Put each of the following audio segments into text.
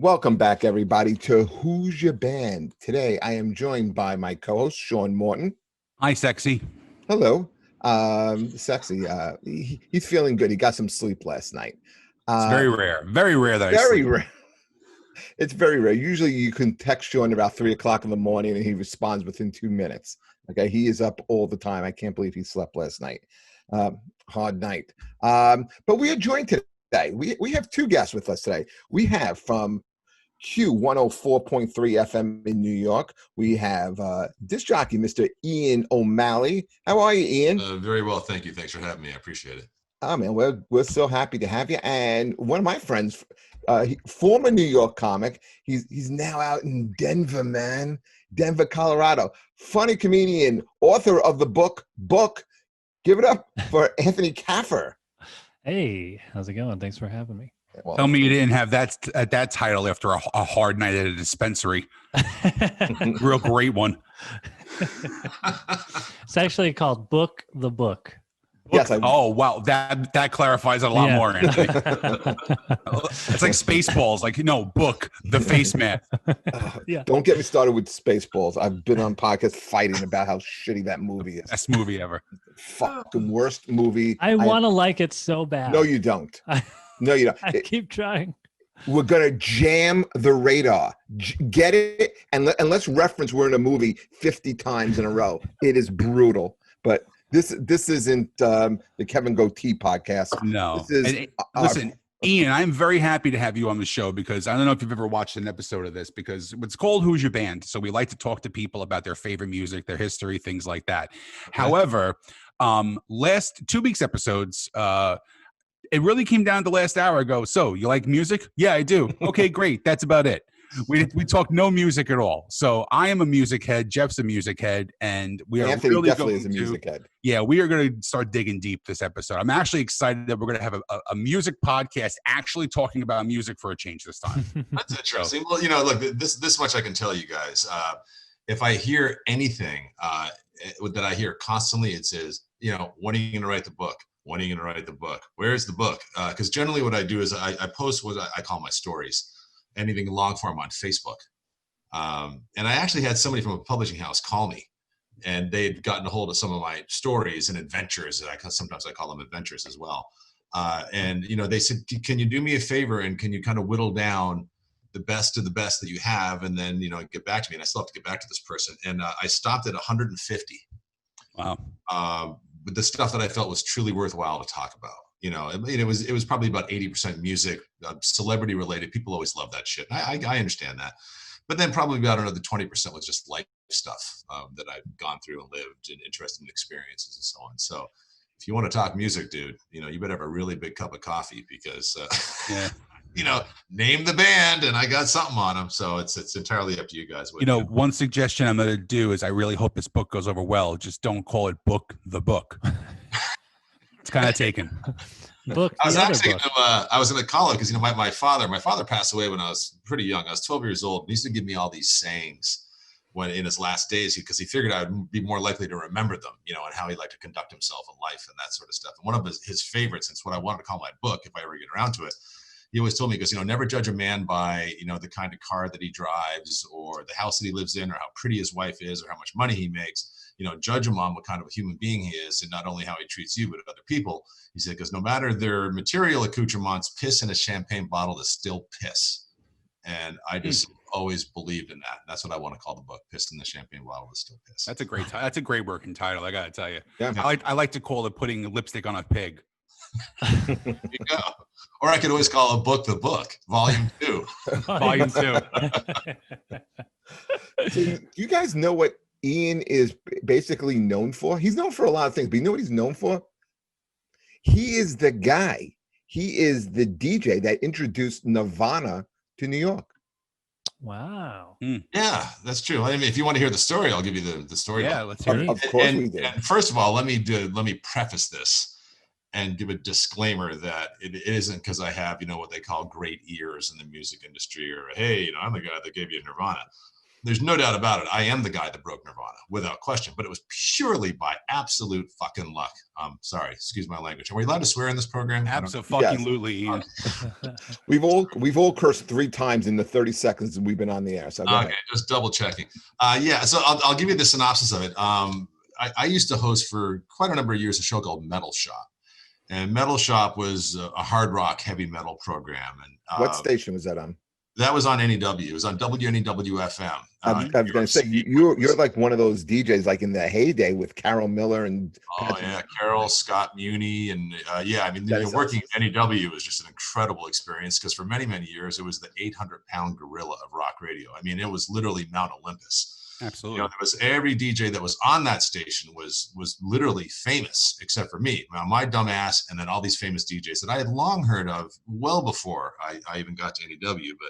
Welcome back, everybody, to Who's Your Band? Today, I am joined by my co-host, Sean Morton. Hi, Sexy. Hello. Sexy. He's feeling good. He got some sleep last night. It's very rare. Very rare that I Very sleep. rare. It's very rare. Usually you can text Sean about 3 o'clock in the morning and he responds within 2 minutes. Okay, he is up all the time. I can't believe he slept last night. Hard night. But we are joined today. We have two guests with us today. We have from Q 104.3 FM in New York. We have disc jockey Mr. Ian O'Malley. How are you, Ian? Very well, thank you. Thanks for having me. I appreciate it. Oh man, we're so happy to have you. And one of my friends, former New York comic, he's now out in Denver, man. Denver, Colorado. Funny comedian, author of the book. Give it up for Anthony Kapfer. Hey, how's it going? Thanks for having me. Well, Tell me you didn't have that title after a hard night at a dispensary. Real great one. It's actually called Book the Book. Yes. Oh, wow. That clarifies it a lot more, Anthony. It's like Spaceballs. Like, no, book the face man. Yeah. Don't get me started with Spaceballs. I've been on podcasts fighting about how shitty that movie is. Best movie ever. Fucking worst movie. I want to like it so bad. No, you don't. No, you don't. I keep trying. We're gonna jam the radar. Get it, and let's reference we're in a movie 50 times in a row. It is brutal, but this isn't the Kevin Goatee podcast. No. This is, listen, Ian, I'm very happy to have you on the show because I don't know if you've ever watched an episode of this because it's called Who's Your Band? So we like to talk to people about their favorite music, their history, things like that. Okay. However, last 2 weeks episodes, it really came down to last hour ago. So you like music? Yeah, I do. Okay, great. That's about it. We talk no music at all. So I am a music head. Jeff's a music head, and we are Anthony really definitely going is a music head. Yeah, we are going to start digging deep this episode. I'm actually excited that we're going to have a music podcast actually talking about music for a change this time. That's interesting. Well, look, this much I can tell you guys. If I hear anything that I hear constantly, it says, when are you going to write the book? When are you going to write the book? Where's the book? Because generally what I do is I post what I call my stories, anything long form on Facebook. And I actually had somebody from a publishing house call me, and they'd gotten a hold of some of my stories and adventures. And sometimes I call them adventures as well. And they said, can you do me a favor and can you kind of whittle down the best of the best that you have, and then get back to me? And I still have to get back to this person. And I stopped at 150. Wow. But the stuff that I felt was truly worthwhile to talk about. It was probably about 80% music, celebrity related. People always love that shit. I understand that. But then probably about another 20% was just life stuff that I've gone through and lived and interesting experiences and so on. So if you want to talk music, dude, you better have a really big cup of coffee because, name the band and I got something on them. So it's entirely up to you guys. One suggestion I'm going to do is I really hope this book goes over well. Just don't call it Book the Book. It's kind of taken. Book. I was actually, I was in a college because, my father passed away when I was pretty young. I was 12 years old. And he used to give me all these sayings when in his last days, because he figured I would be more likely to remember them, and how he liked to conduct himself in life and that sort of stuff. And one of his favorites, and it's what I wanted to call my book if I ever get around to it, he always told me, because, never judge a man by, the kind of car that he drives or the house that he lives in or how pretty his wife is or how much money he makes. Judge him on what kind of a human being he is, and not only how he treats you, but other people. He said, because no matter their material accoutrements, piss in a champagne bottle is still piss. And I just always believed in that. That's what I want to call the book. Piss in the champagne bottle is still piss. That's a great that's a great working title, I got to tell you. Yeah. I like to call it putting lipstick on a pig. There you go. Or I could always call a book the book, volume 2. Volume 2. So you guys know what Ian is basically known for? He's known for a lot of things, but you know what he's known for? He is the guy. He is the DJ that introduced Nirvana to New York. Wow. Yeah, that's true. I mean, if you want to hear the story, I'll give you the story. Yeah, let's hear it. Of course we do. And first of all, let me preface this and give a disclaimer that it isn't because I have, what they call great ears in the music industry, or, hey, I'm the guy that gave you Nirvana. there's no doubt about it. I am the guy that broke Nirvana without question, but it was purely by absolute fucking luck. Sorry, excuse my language. Are we allowed to swear in this program? Absolutely, Ian. We've all cursed 3 times in the 30 seconds we've been on the air. So go ahead. Just double checking. Yeah, so I'll give you the synopsis of it. I used to host for quite a number of years a show called Metal Shop, and Metal Shop was a hard rock heavy metal program. And What station was that on? That was on NEW. It was on WNEW-FM. I was going to say, you're like one of those DJs like in the heyday with Carol Miller and Carol, Scott Muni, and I mean, working at NEW was just an incredible experience because for many, many years it was the 800-pound gorilla of rock radio. I mean, it was literally Mount Olympus. Absolutely. There was every DJ that was on that station was literally famous except for me, my dumb ass, and then all these famous DJs that I had long heard of well before I even got to NEW. But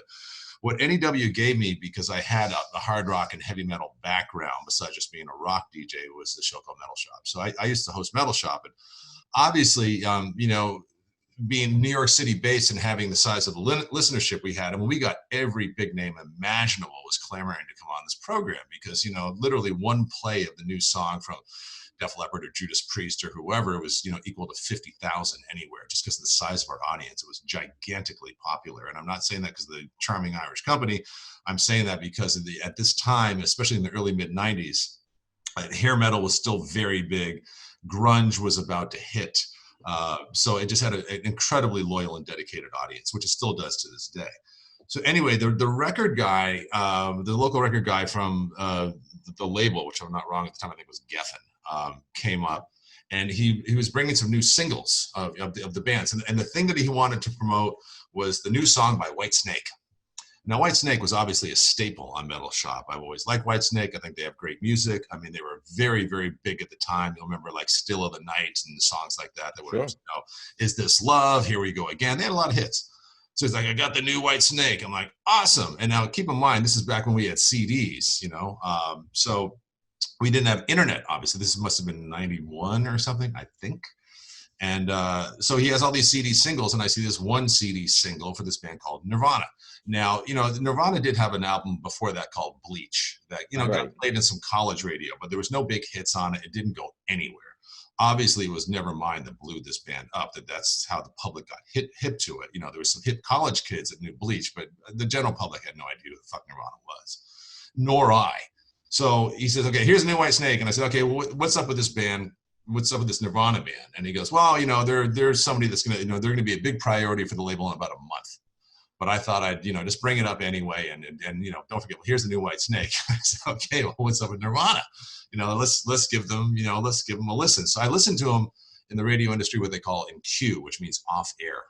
what NEW gave me, because I had a hard rock and heavy metal background besides just being a rock DJ, was the show called Metal Shop. So I used to host Metal Shop, and obviously, being New York City based and having the size of the listenership we had, and when we got every big name imaginable was clamoring to come on this program because, literally one play of the new song from Def Leppard or Judas Priest or whoever was, equal to 50,000 anywhere just because of the size of our audience. It was gigantically popular. And I'm not saying that because of the charming Irish company. I'm saying that because at this time, especially in the early mid 90s, hair metal was still very big. Grunge was about to hit. So it just had an incredibly loyal and dedicated audience, which it still does to this day. So anyway, the record guy, the local record guy from the label, which I'm not wrong at the time, I think it was Geffen, came up, and he was bringing some new singles of the bands. And the thing that he wanted to promote was the new song by Whitesnake. Now, Whitesnake was obviously a staple on Metal Shop. I've always liked Whitesnake. I think they have great music. I mean, they were very, very big at the time. You'll remember like Still of the Night and songs like that. That were, Is This Love? Here We Go Again. They had a lot of hits. So he's like, I got the new Whitesnake. I'm like, awesome. And now keep in mind, this is back when we had CDs, so we didn't have internet, obviously. This must have been 91 or something, I think. And so he has all these CD singles, and I see this one CD single for this band called Nirvana. Now, Nirvana did have an album before that called Bleach that, got played in some college radio, but there was no big hits on it. It didn't go anywhere. Obviously, it was Nevermind that blew this band up, that's how the public got hip to it. There was some hip college kids that knew Bleach, but the general public had no idea who the fuck Nirvana was, nor I. So he says, okay, here's a new Whitesnake. And I said, okay, well, what's up with this band? What's up with this Nirvana band? And he goes, well, there's somebody that's going to, they're going to be a big priority for the label in about a month. But I thought I'd, just bring it up anyway. And don't forget, well, here's the new Whitesnake. I said, okay, well, what's up with Nirvana? Let's give them a listen. So I listened to them in the radio industry, what they call in queue, which means off air.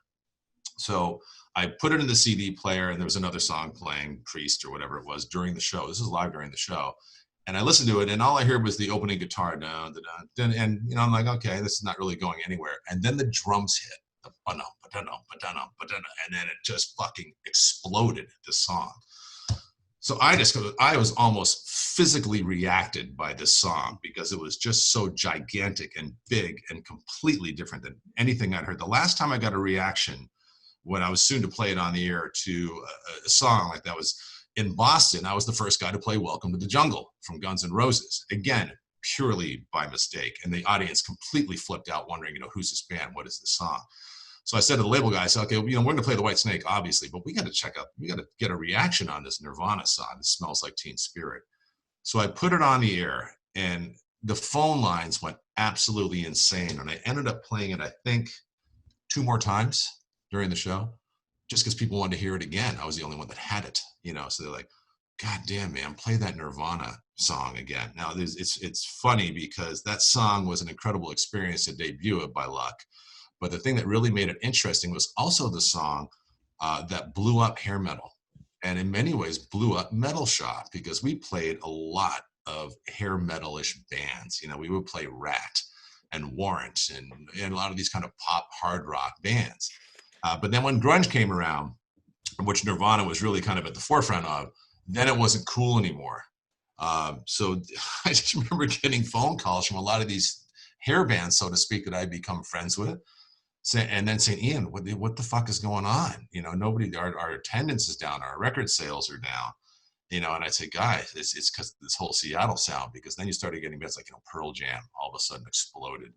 So I put it in the CD player, and there was another song playing, Priest or whatever it was, during the show. This was live during the show. And I listened to it, and all I heard was the opening guitar, and I'm like, okay, this is not really going anywhere. And then the drums hit, and then it just fucking exploded, the song. So I was almost physically reacted by this song because it was just so gigantic and big and completely different than anything I'd heard. The last time I got a reaction when I was soon to play it on the air to a song like that was in Boston. I was the first guy to play Welcome to the Jungle from Guns N' Roses. Again, purely by mistake. And the audience completely flipped out wondering, who's this band? What is this song? So I said to the label guy, I said, okay, we're going to play the Whitesnake, obviously, but we got to get a reaction on this Nirvana song. It Smells Like Teen Spirit. So I put it on the air, and the phone lines went absolutely insane. And I ended up playing it, I think, 2 more times during the show, just because people wanted to hear it again. I was the only one that had it, so they're like, God damn, man, play that Nirvana song again. Now, it's funny because that song was an incredible experience to debut it by luck. But the thing that really made it interesting was also the song that blew up hair metal, and in many ways blew up Metal Shop, because we played a lot of hair metal-ish bands. We would play Rat and Warrant and a lot of these kind of pop hard rock bands. But then when grunge came around, which Nirvana was really kind of at the forefront of, then it wasn't cool anymore. So I just remember getting phone calls from a lot of these hair bands, so to speak, that I'd become friends with, and then saying, Ian, what the fuck is going on? Nobody, our attendance is down, our record sales are down. you know, and I'd say, guys, it's because this whole Seattle sound, because then you started getting bands like, you know, Pearl Jam all of a sudden exploded.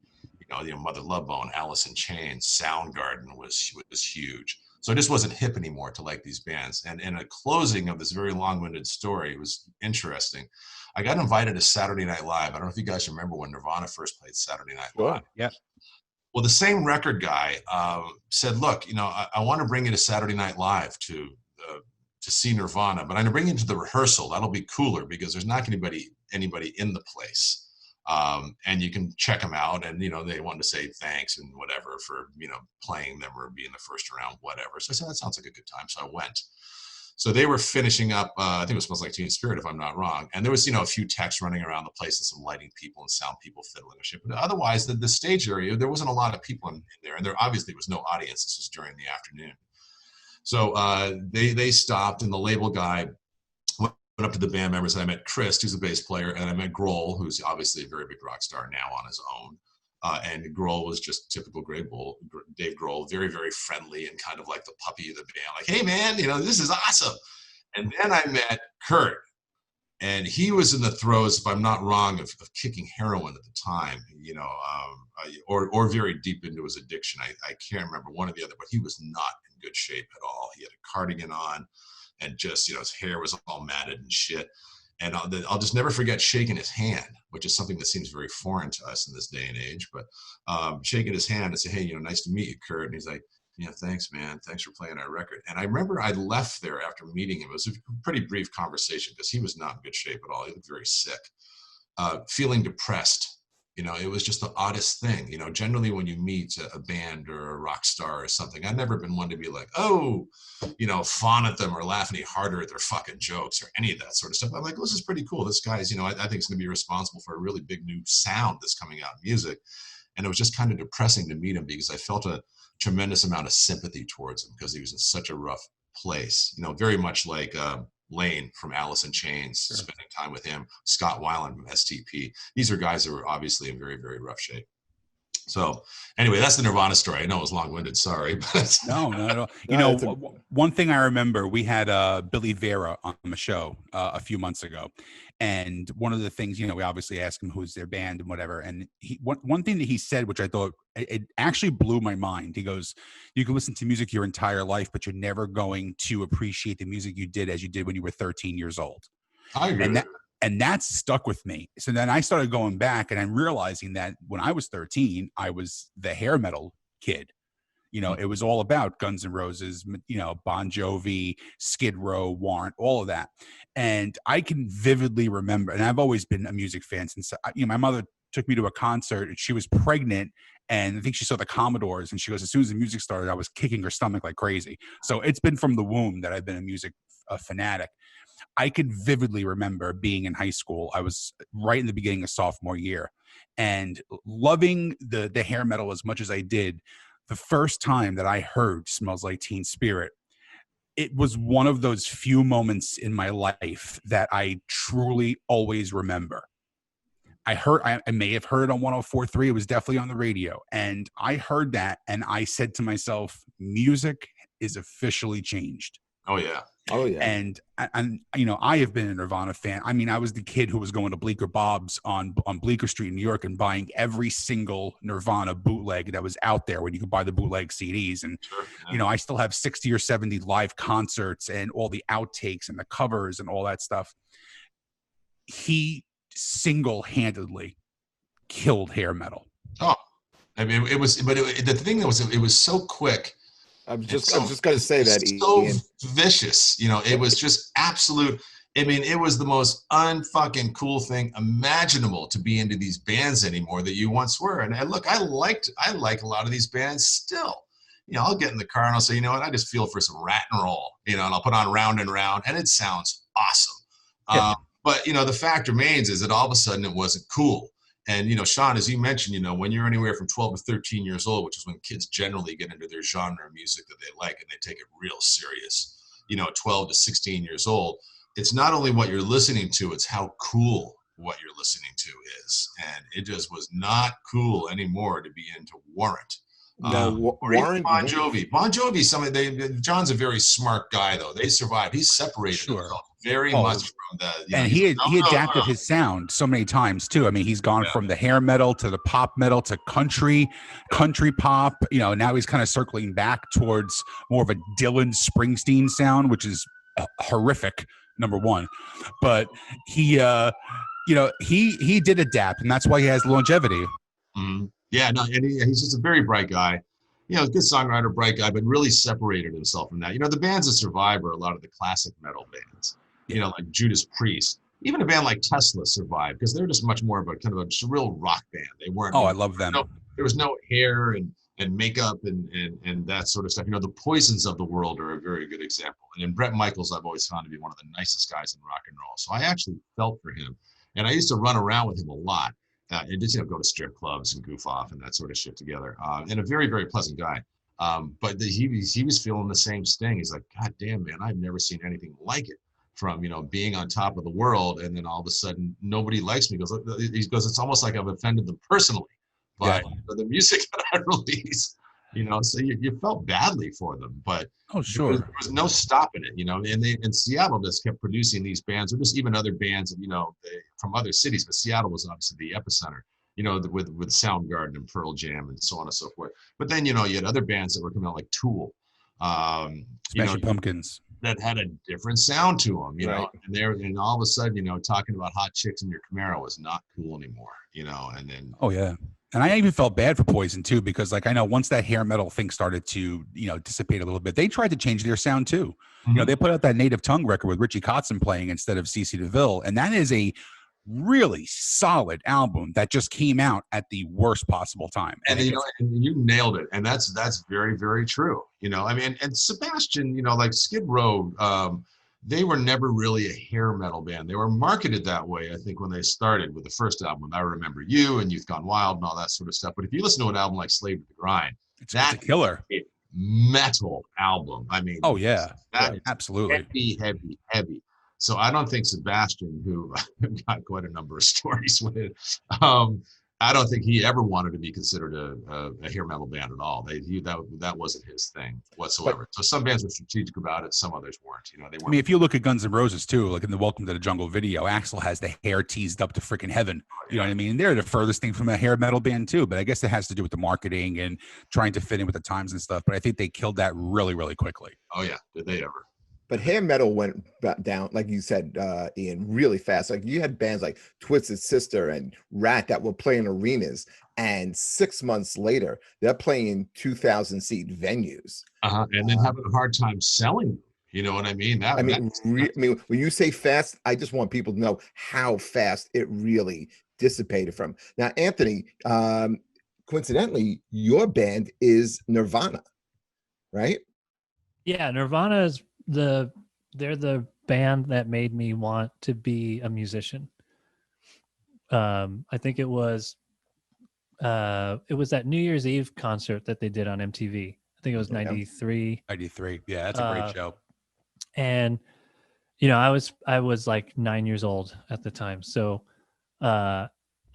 You know, Mother Love Bone, Alice in Chains, Soundgarden was huge. So it just wasn't hip anymore to like these bands. And a closing of this very long-winded story was interesting. I got invited to Saturday Night Live. I don't know if you guys remember when Nirvana first played Saturday Night Live. Yeah. Well, the same record guy said, look, you know, I want to bring you to Saturday Night Live to see Nirvana, but I'm going to bring you to the rehearsal. That'll be cooler because there's not anybody in the place. And you can check them out, and, you know, they wanted to say thanks and whatever for, you know, playing them or being the first round, whatever. So I said, that sounds like a good time. So I went. So they were finishing up, I think it was Smells Like Teen Spirit, if I'm not wrong. And there was, you know, a few techs running around the place and some lighting people and sound people fiddling and shit. But otherwise, the stage area, there wasn't a lot of people in there. And there obviously was no audience. This was during the afternoon. So they stopped, and the label guy went up to the band members. And I met Chris, who's the bass player, and I met Grohl, who's obviously a very big rock star now on his own. And Grohl was just typical Dave Grohl, very, very friendly and kind of like the puppy of the band. Like, hey, man, you know, this is awesome. And then I met Kurt, and he was in the throes, if I'm not wrong, of kicking heroin at the time, you know, or very deep into his addiction. I can't remember, one or the other, but he was not in good shape at all. He had a cardigan on, and just, you know, his hair was all matted and shit. And I'll just never forget shaking his hand, which is something that seems very foreign to us in this day and age. But shaking his hand and say, hey, you know, nice to meet you, Kurt. And he's like, yeah, thanks, man. Thanks for playing our record. And I remember I left there after meeting him. It was a pretty brief conversation because he was not in good shape at all. He looked very sick, feeling depressed. You know, it was just the oddest thing. You know, generally when you meet a band or a rock star or something, I've never been one to be like, oh, you know, fawn at them or laugh any harder at their fucking jokes or any of that sort of stuff. I'm like, well, this is pretty cool. This guy's, you know, I think he's going to be responsible for a really big new sound that's coming out in music. And it was just kind of depressing to meet him because I felt a tremendous amount of sympathy towards him because he was in such a rough place, you know, very much like Lane from Alice in Chains, sure. Spending time with him, Scott Weiland from STP. These are guys that were obviously in very, very rough shape. So anyway, that's the Nirvana story. I know it was long-winded, sorry. But no, not at all. You know, one thing I remember, we had Billy Vera on the show a few months ago. And one of the things, you know, we obviously asked him who's their band and whatever. And one thing that he said, which I thought it actually blew my mind. He goes, you can listen to music your entire life, but you're never going to appreciate the music you did as you did when you were 13 years old. I agree. And that stuck with me. So then I started going back and I'm realizing that when I was 13, I was the hair metal kid. You know, it was all about Guns N' Roses, you know, Bon Jovi, Skid Row, Warrant, all of that. And I can vividly remember, and I've always been a music fan since, you know, my mother took me to a concert and she was pregnant. And I think she saw the Commodores and she goes, as soon as the music started, I was kicking her stomach like crazy. So it's been from the womb that I've been a music fanatic. I could vividly remember being in high school. I was right in the beginning of sophomore year and loving the hair metal as much as I did. The first time that I heard Smells Like Teen Spirit, it was one of those few moments in my life that I truly always remember. I may have heard it on 104.3. It was definitely on the radio. And I heard that and I said to myself, music is officially changed. Oh, yeah. Oh, yeah. And you know, I have been a Nirvana fan. I mean, I was the kid who was going to Bleecker Bob's on Bleecker Street in New York and buying every single Nirvana bootleg that was out there when you could buy the bootleg CDs. And, sure, yeah. You know, I still have 60 or 70 live concerts and all the outtakes and the covers and all that stuff. He single-handedly killed hair metal. Oh, I mean, it was, but the thing that was, it was so quick. I'm just going to say that. So Ian. Vicious, you know, it was just absolute. I mean, it was the most unfucking cool thing imaginable to be into these bands anymore that you once were. And look, I like a lot of these bands still. You know, I'll get in the car and I'll say, you know what, I just feel for some Rat and Roll, you know, and I'll put on Round and Round and it sounds awesome. Yeah. But, you know, the fact remains is that all of a sudden it wasn't cool. And, you know, Sean, as you mentioned, you know, when you're anywhere from 12 to 13 years old, which is when kids generally get into their genre of music that they like and they take it real serious, you know, 12 to 16 years old, it's not only what you're listening to, it's how cool what you're listening to is. And it just was not cool anymore to be into Warrant. No, Warrant, Bon Jovi. Bon Jovi, John's a very smart guy, though. They survived. He's separated himself very Oh, much from the. And he adapted his sound so many times too. I mean, he's gone from the hair metal to the pop metal to country pop. Now he's kind of circling back towards more of a Dylan Springsteen sound, which is horrific. Number one, but he did adapt, and that's why he has longevity. Mm-hmm. Yeah, no, and he's just a very bright guy. Good songwriter, bright guy, but really separated himself from that. The bands that survive are a lot of the classic metal bands. Like Judas Priest. Even a band like Tesla survived because they're just much more of a kind of a real rock band. They weren't. Oh, I love them. There was no hair and makeup and that sort of stuff. The Poisons of the world are a very good example. And then Bret Michaels, I've always found to be one of the nicest guys in rock and roll. So I actually felt for him, and I used to run around with him a lot. And just go to strip clubs and goof off and that sort of shit together. And a very, very pleasant guy. But he was feeling the same sting. He's like, God damn, man, I've never seen anything like it. From being on top of the world, and then all of a sudden nobody likes me. He goes, it's almost like I've offended them personally by the music that I release. So you felt badly for them, but sure, there was no stopping it. And Seattle just kept producing these bands, or just even other bands, from other cities. But Seattle was obviously the epicenter. With Soundgarden and Pearl Jam and so on and so forth. But then you had other bands that were coming out like Tool, Smashing Pumpkins, that had a different sound to them, right. and all of a sudden, talking about hot chicks in your Camaro was not cool anymore, and then. Oh yeah. And I even felt bad for Poison too, because I know once that hair metal thing started to, dissipate a little bit, they tried to change their sound too. Mm-hmm. They put out that Native Tongue record with Richie Kotzen playing instead of CeCe DeVille. And that is a really solid album that just came out at the worst possible time. And and you nailed it. And that's very, very true. And Sebastian, like Skid Row, they were never really a hair metal band. They were marketed that way, I think, when they started with the first album. I Remember You and Youth Gone Wild and all that sort of stuff. But if you listen to an album like Slave to the Grind, it's a killer metal album. I mean, oh yeah, absolutely heavy. So I don't think Sebastian, who I've got quite a number of stories with, I don't think he ever wanted to be considered a hair metal band at all. That wasn't his thing whatsoever. So some bands were strategic about it, some others weren't. They weren't. I mean, if you look at Guns N' Roses too, like in the Welcome to the Jungle video, Axl has the hair teased up to freaking heaven. You know what I mean? They're the furthest thing from a hair metal band too, but I guess it has to do with the marketing and trying to fit in with the times and stuff. But I think they killed that really, really quickly. Oh yeah, did they ever? But hair metal went down, like you said, Ian, really fast. Like you had bands like Twisted Sister and Rat that were playing arenas, and 6 months later, they're playing 2,000-seat venues. And then having a hard time selling them. You know what I mean? When you say fast, I just want people to know how fast it really dissipated from. Now, Anthony, coincidentally, your band is Nirvana, right? Yeah, Nirvana is they're the band that made me want to be a musician. I think it was that New Year's Eve concert that they did on MTV. I think it was 93. 93. Yeah, that's a great show. And I was like 9 years old at the time. So I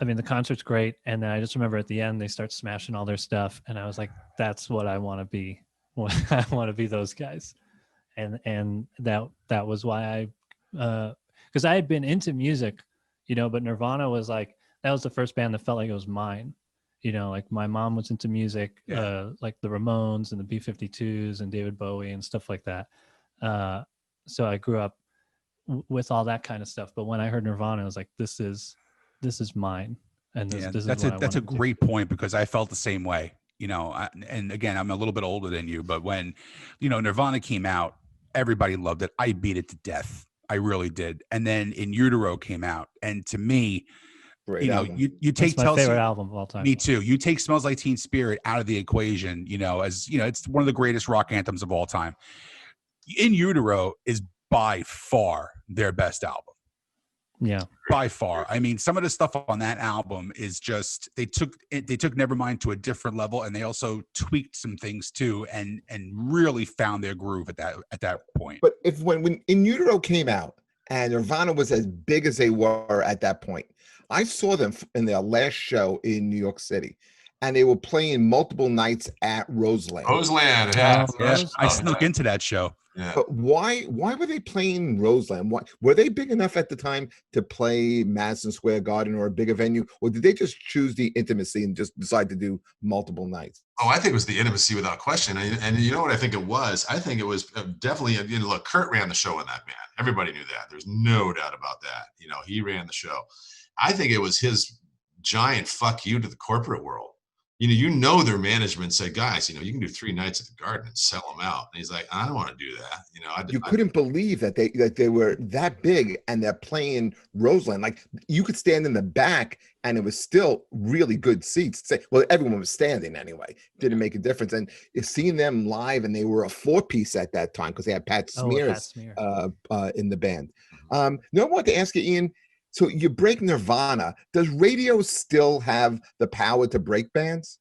mean the concert's great. And then I just remember at the end they start smashing all their stuff. And I was like, that's what I want to be. I want to be those guys. And that was why because I had been into music, but Nirvana was like, that was the first band that felt like it was mine. Like my mom was into music, like the Ramones and the B-52s and David Bowie and stuff like that. So I grew up with all that kind of stuff. But when I heard Nirvana, I was like, this is mine. And that's a great point, because I felt the same way. And again, I'm a little bit older than you, but when, Nirvana came out, everybody loved it. I beat it to death. I really did. And then In Utero came out. And to me, great album. you take my favorite album of all time. Me too. You take Smells Like Teen Spirit out of the equation, as it's one of the greatest rock anthems of all time. In Utero is by far their best album. Yeah, by far. I mean, some of the stuff on that album is just they took Nevermind to a different level, and they also tweaked some things too, and really found their groove at that point. But when In Utero came out and Nirvana was as big as they were at that point, I saw them in their last show in New York City, and they were playing multiple nights at Roseland. Roseland, I snuck into that show. Yeah. But why were they playing Roseland? Why were they big enough at the time to play Madison Square Garden or a bigger venue, or did they just choose the intimacy and just decide to do multiple nights? Oh, I think it was the intimacy without question. And you know what I think it was? I think it was definitely, you know, look, Kurt ran the show in that band. Everybody knew that. There's no doubt about that. You know, he ran the show. I think it was his giant fuck you to the corporate world. You know, their management said, guys, you know, you can do 3 nights at the Garden and sell them out. And he's like, I don't want to do that. You know, You couldn't believe that they were that big and they're playing Roseland. Like you could stand in the back and it was still really good seats. Well, everyone was standing anyway. Didn't make a difference. And seeing them live, and they were a 4-piece at that time because they had Pat Smear's in the band. I wanted to ask you, Ian. So you break Nirvana. Does radio still have the power to break bands?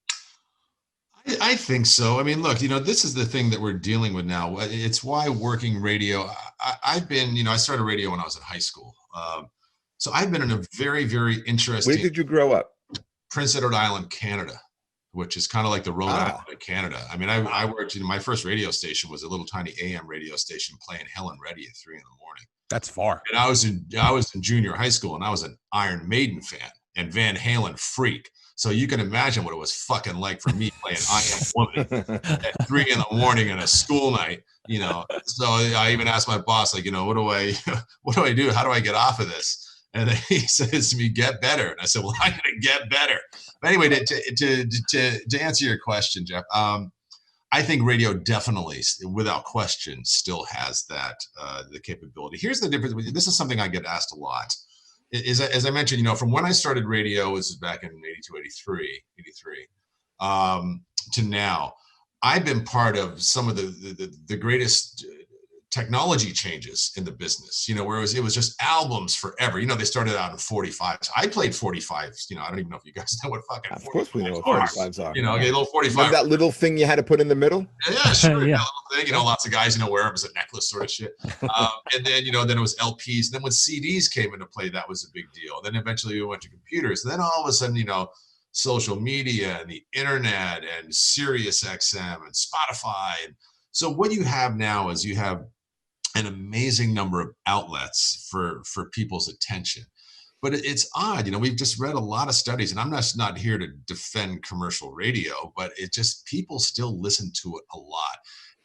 I think so. I mean, look, you know, this is the thing that we're dealing with now. It's why working radio. I've been, you know, I started radio when I was in high school. So I've been in a very, very interesting. Where did you grow up? Prince Edward Island, Canada, which is kind of like the Rhode Island of Canada. I mean, I worked, you know, my first radio station was a little tiny AM radio station playing Helen Reddy at 3 a.m. That's far. And I was in junior high school, and I was an Iron Maiden fan and Van Halen freak. So you can imagine what it was fucking like for me playing I Am Woman at 3 a.m. on a school night, you know. So I even asked my boss, like, you know, what do I do? How do I get off of this? And he says to me, get better. And I said, well, I'm going to get better. But anyway, to answer your question, Jeff, I think radio definitely, without question, still has that the capability. Here's the difference. This is something I get asked a lot. As I mentioned, you know, from when I started radio, this is back in 82, 83, to now, I've been part of some of the greatest technology changes in the business, you know, where it was just albums forever. You know, they started out in 45s. I played 45s. You know, I don't even know if you guys know what fucking. Of course we know what 45s are. You know, okay, little 45. Remember that little thing you had to put in the middle? Yeah, sure. Yeah. That little thing. You know, lots of guys, you know, wear it as a necklace sort of shit. And then, you know, then it was LPs. And then when CDs came into play, that was a big deal. Then eventually we went to computers. And then all of a sudden, you know, social media and the internet and Sirius XM and Spotify. And so what you have now is you have an amazing number of outlets for people's attention. But it's odd, you know, we've just read a lot of studies, and I'm not here to defend commercial radio, but it just, people still listen to it a lot.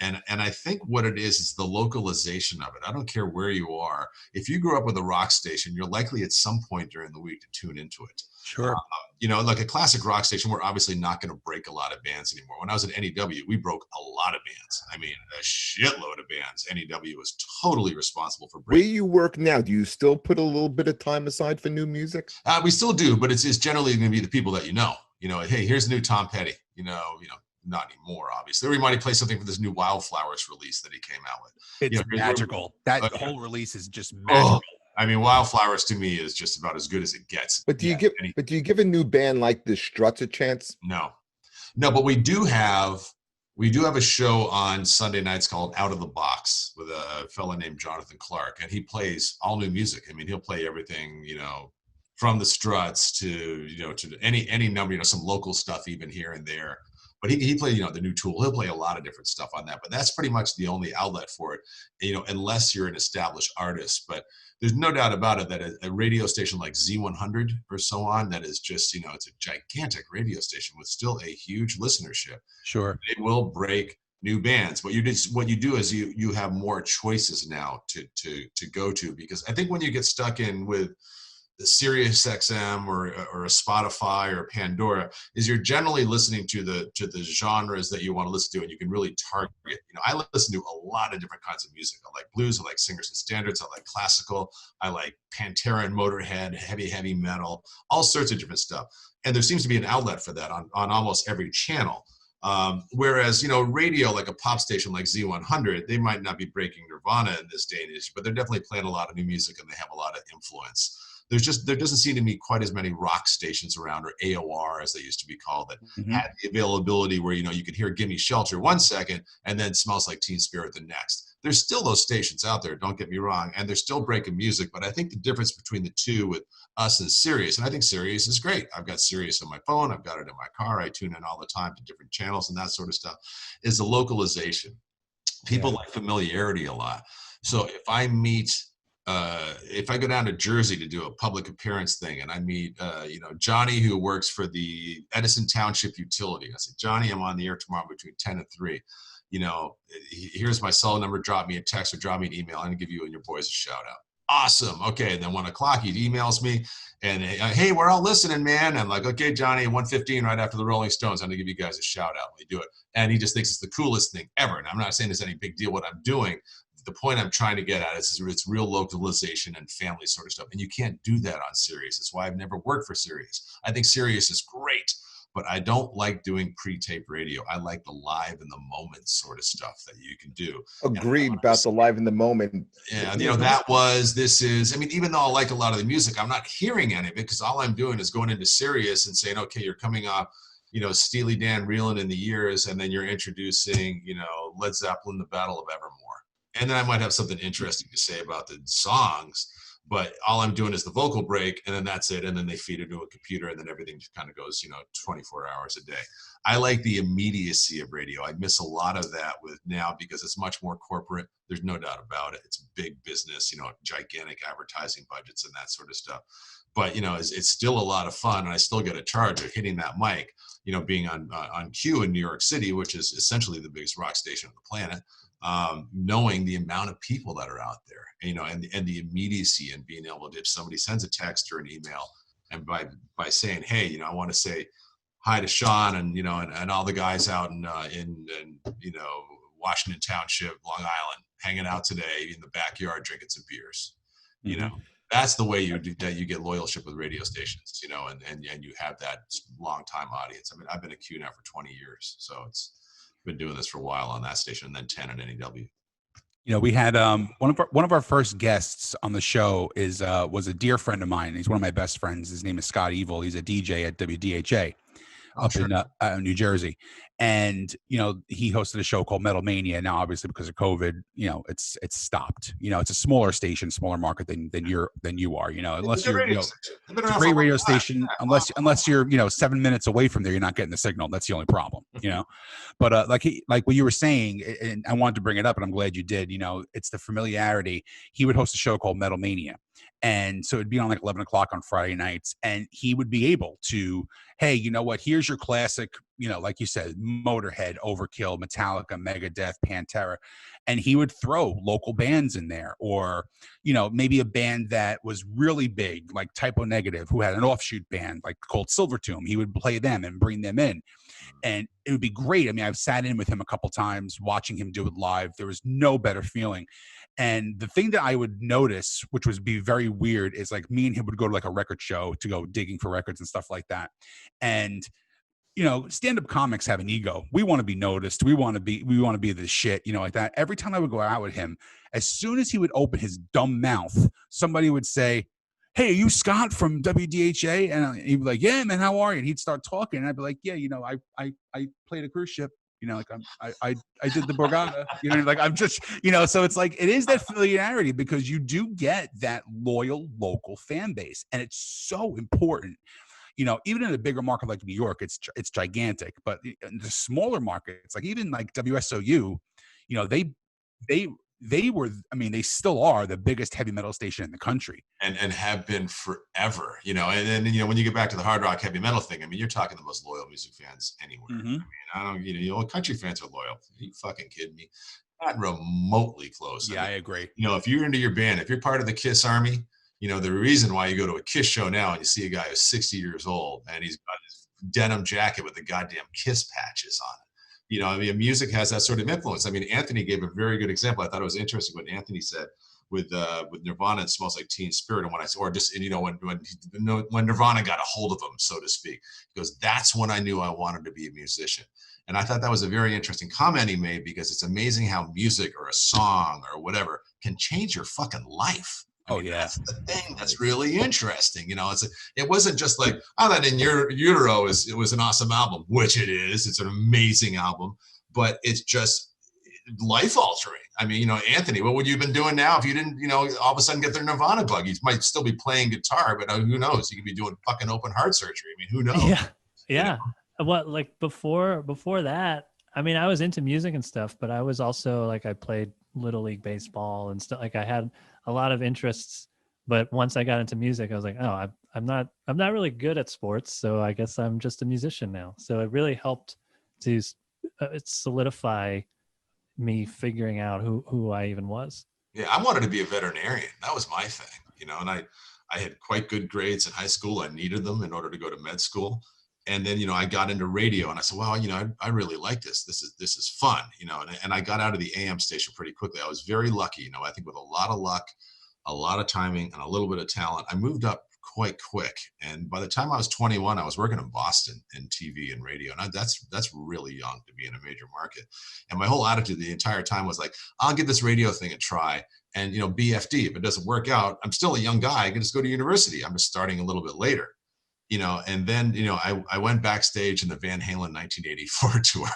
And I think what it is the localization of it. I don't care where you are. If you grew up with a rock station, you're likely at some point during the week to tune into it. Sure. You know, like a classic rock station, we're obviously not going to break a lot of bands anymore. When I was at NEW, we broke a lot of bands. I mean, a shitload of bands. NEW was totally responsible for breaking. Where you work now, do you still put a little bit of time aside for new music? We still do, but it's generally going to be the people that you know. You know, hey, here's the new Tom Petty. You know. Not anymore, obviously. Or we might play something for this new Wildflowers release that he came out with. It's you know, magical. That whole release is just magical. Oh, I mean, Wildflowers to me is just about as good as it gets. But do you give a new band like the Struts a chance? No, but we do have a show on Sunday nights called Out of the Box with a fella named Jonathan Clark, and he plays all new music. I mean, he'll play everything, you know, from the Struts to, you know, to any number, you know, some local stuff even here and there. But he played, you know, the new Tool. He'll play a lot of different stuff on that. But that's pretty much the only outlet for it, you know, unless you're an established artist. But there's no doubt about it that a radio station like Z100 or so on, that is just, you know, it's a gigantic radio station with still a huge listenership. Sure. It will break new bands. But what you do is you have more choices now to go to, because I think when you get stuck in with the Sirius XM or a Spotify or a Pandora, is you're generally listening to the genres that you want to listen to, and you can really target. You know, I listen to a lot of different kinds of music. I like blues, I like singers and standards, I like classical, I like Pantera and Motorhead, heavy metal, all sorts of different stuff. And there seems to be an outlet for that on almost every channel. Whereas, you know, radio, like a pop station like Z100, they might not be breaking Nirvana in this day and age, but they're definitely playing a lot of new music and they have a lot of influence. There doesn't seem to be quite as many rock stations around, or AOR as they used to be called, that had the availability where, you know, you could hear Gimme Shelter one second and then Smells Like Teen Spirit the next. There's still those stations out there, don't get me wrong, and they're still breaking music, but I think the difference between the two with us and Sirius, and I think Sirius is great. I've got Sirius on my phone, I've got it in my car, I tune in all the time to different channels and that sort of stuff, is the localization. People like familiarity a lot. So if I go down to Jersey to do a public appearance thing and I meet, Johnny, who works for the Edison Township Utility. I said, Johnny, I'm on the air tomorrow between 10 and 3. Here's my cell number. Drop me a text or drop me an email. I'm going to give you and your boys a shout out. Awesome. Okay. And then 1 o'clock, he emails me and, hey, we're all listening, man. I'm like, okay, Johnny, 1:15 right after the Rolling Stones. I'm going to give you guys a shout out. We do it. And he just thinks it's the coolest thing ever. And I'm not saying there's any big deal what I'm doing. The point I'm trying to get at is it's real localization and family sort of stuff. And you can't do that on Sirius. That's why I've never worked for Sirius. I think Sirius is great, but I don't like doing pre-tape radio. I like the live in the moment sort of stuff that you can do. Agreed about the live in the moment. Yeah, even though I like a lot of the music, I'm not hearing any of it because all I'm doing is going into Sirius and saying, okay, you're coming off, Steely Dan, Reelin' in the Years, and then you're introducing, Led Zeppelin, The Battle of Evermore. And then I might have something interesting to say about the songs, but all I'm doing is the vocal break, and then that's it. And then they feed it to a computer, and then everything just kind of goes, 24 hours a day. I like the immediacy of radio. I miss a lot of that with now because it's much more corporate. There's no doubt about it. It's big business, gigantic advertising budgets and that sort of stuff. But, it's still a lot of fun, and I still get a charge of hitting that mic, being on Q in New York City, which is essentially the biggest rock station on the planet. Knowing the amount of people that are out there, and the immediacy and being able to, if somebody sends a text or an email and by saying, hey, I want to say hi to Sean and, and all the guys out in Washington Township, Long Island, hanging out today in the backyard, drinking some beers, that's the way you get loyalship with radio stations, and you have that long time audience. I mean, I've been a Q now for 20 years. So it's been doing this for a while on that station, and then 10 on NEW. We had one of our first guests on the show was a dear friend of mine. He's one of my best friends. His name is Scott Evil. He's a DJ at WDHA up in New Jersey. And, he hosted a show called Metal Mania. Now, obviously, because of COVID, it's stopped. It's a smaller station, smaller market than you are, unless you're, it's a great radio station, unless you're, 7 minutes away from there, you're not getting the signal. That's the only problem, But like what you were saying, and I wanted to bring it up, and I'm glad you did, it's the familiarity. He would host a show called Metal Mania. And so it'd be on like 11 o'clock on Friday nights, and he would be able to, hey, you know what? Here's your classic, like you said, Motorhead, Overkill, Metallica, Megadeth, Pantera. And he would throw local bands in there, or, maybe a band that was really big, like Typo Negative, who had an offshoot band like called Silvertomb. He would play them and bring them in. And it would be great. I mean, I've sat in with him a couple times watching him do it live. There was no better feeling. And the thing that I would notice, which would be very weird, is like me and him would go to like a record show to go digging for records and stuff like that. And, stand-up comics have an ego. We want to be noticed. We want to be the shit, like that. Every time I would go out with him, as soon as he would open his dumb mouth, somebody would say, hey, are you Scott from WDHA? And he'd be like, yeah, man, how are you? And he'd start talking. And I'd be like, yeah, I played a cruise ship. I did the Borgata, I'm just, so it's like, it is that familiarity because you do get that loyal local fan base. And it's so important, even in a bigger market like New York, it's gigantic, but in the smaller markets, like even like WSOU, they were, they still are the biggest heavy metal station in the country and have been forever, and then, when you get back to the hard rock heavy metal thing, you're talking the most loyal music fans anywhere. Mm-hmm. I don't, country fans are loyal. Are you fucking kidding me? Not remotely close. Yeah, I agree. If you're into your band, if you're part of the KISS army, the reason why you go to a KISS show now and you see a guy who's 60 years old and he's got his denim jacket with the goddamn KISS patches on it. Music has that sort of influence. Anthony gave a very good example. I thought it was interesting what Anthony said with Nirvana. It Smells Like Teen Spirit, and when Nirvana got a hold of him, so to speak, he goes, "That's when I knew I wanted to be a musician." And I thought that was a very interesting comment he made because it's amazing how music or a song or whatever can change your fucking life. That's the thing that's really interesting. It wasn't just like, that In Utero it was an awesome album, which it is. It's an amazing album, but it's just life altering. Anthony, what would you have been doing now if you didn't, all of a sudden get their Nirvana bug? You might still be playing guitar, but who knows? You could be doing fucking open heart surgery. Who knows? Yeah. What, like before that, I mean, I was into music and stuff, but I was also like, I played Little League baseball and stuff. Like I had a lot of interests, but once I got into music, I was like, oh, I'm not really good at sports. So I guess I'm just a musician now. So it really helped to solidify me figuring out who I even was. Yeah, I wanted to be a veterinarian. That was my thing, and I had quite good grades in high school. I needed them in order to go to med school. And then, I got into radio and I said, well, I really like this. This is fun, and I got out of the AM station pretty quickly. I was very lucky, I think with a lot of luck, a lot of timing, and a little bit of talent, I moved up quite quick. And by the time I was 21, I was working in Boston in TV and radio. And that's really young to be in a major market. And my whole attitude the entire time was like, I'll give this radio thing a try. And, BFD, if it doesn't work out, I'm still a young guy. I can just go to university. I'm just starting a little bit later, and then, I went backstage in the Van Halen 1984 tour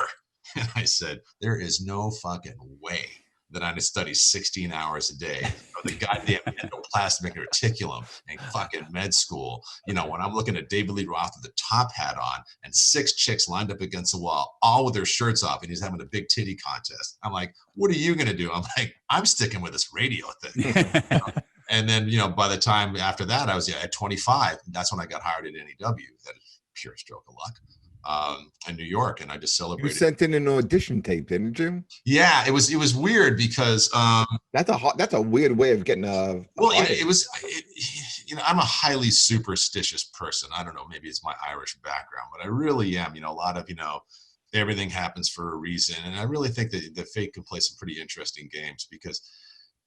and I said, there is no fucking way that I study 16 hours a day of the goddamn endoplasmic reticulum and fucking med school. When I'm looking at David Lee Roth with a top hat on and 6 chicks lined up against the wall, all with their shirts off, and he's having a big titty contest. I'm like, what are you going to do? I'm like, I'm sticking with this radio thing. And then, by the time after that, I was at 25. That's when I got hired at NEW. That is pure stroke of luck. In New York, and I just celebrated. You sent in an audition tape, didn't you? Yeah, it was weird because that's a weird way of getting a well, it was I'm a highly superstitious person. I don't know, maybe it's my Irish background, but I really am. A lot of everything happens for a reason, and I really think that the fate can play some pretty interesting games because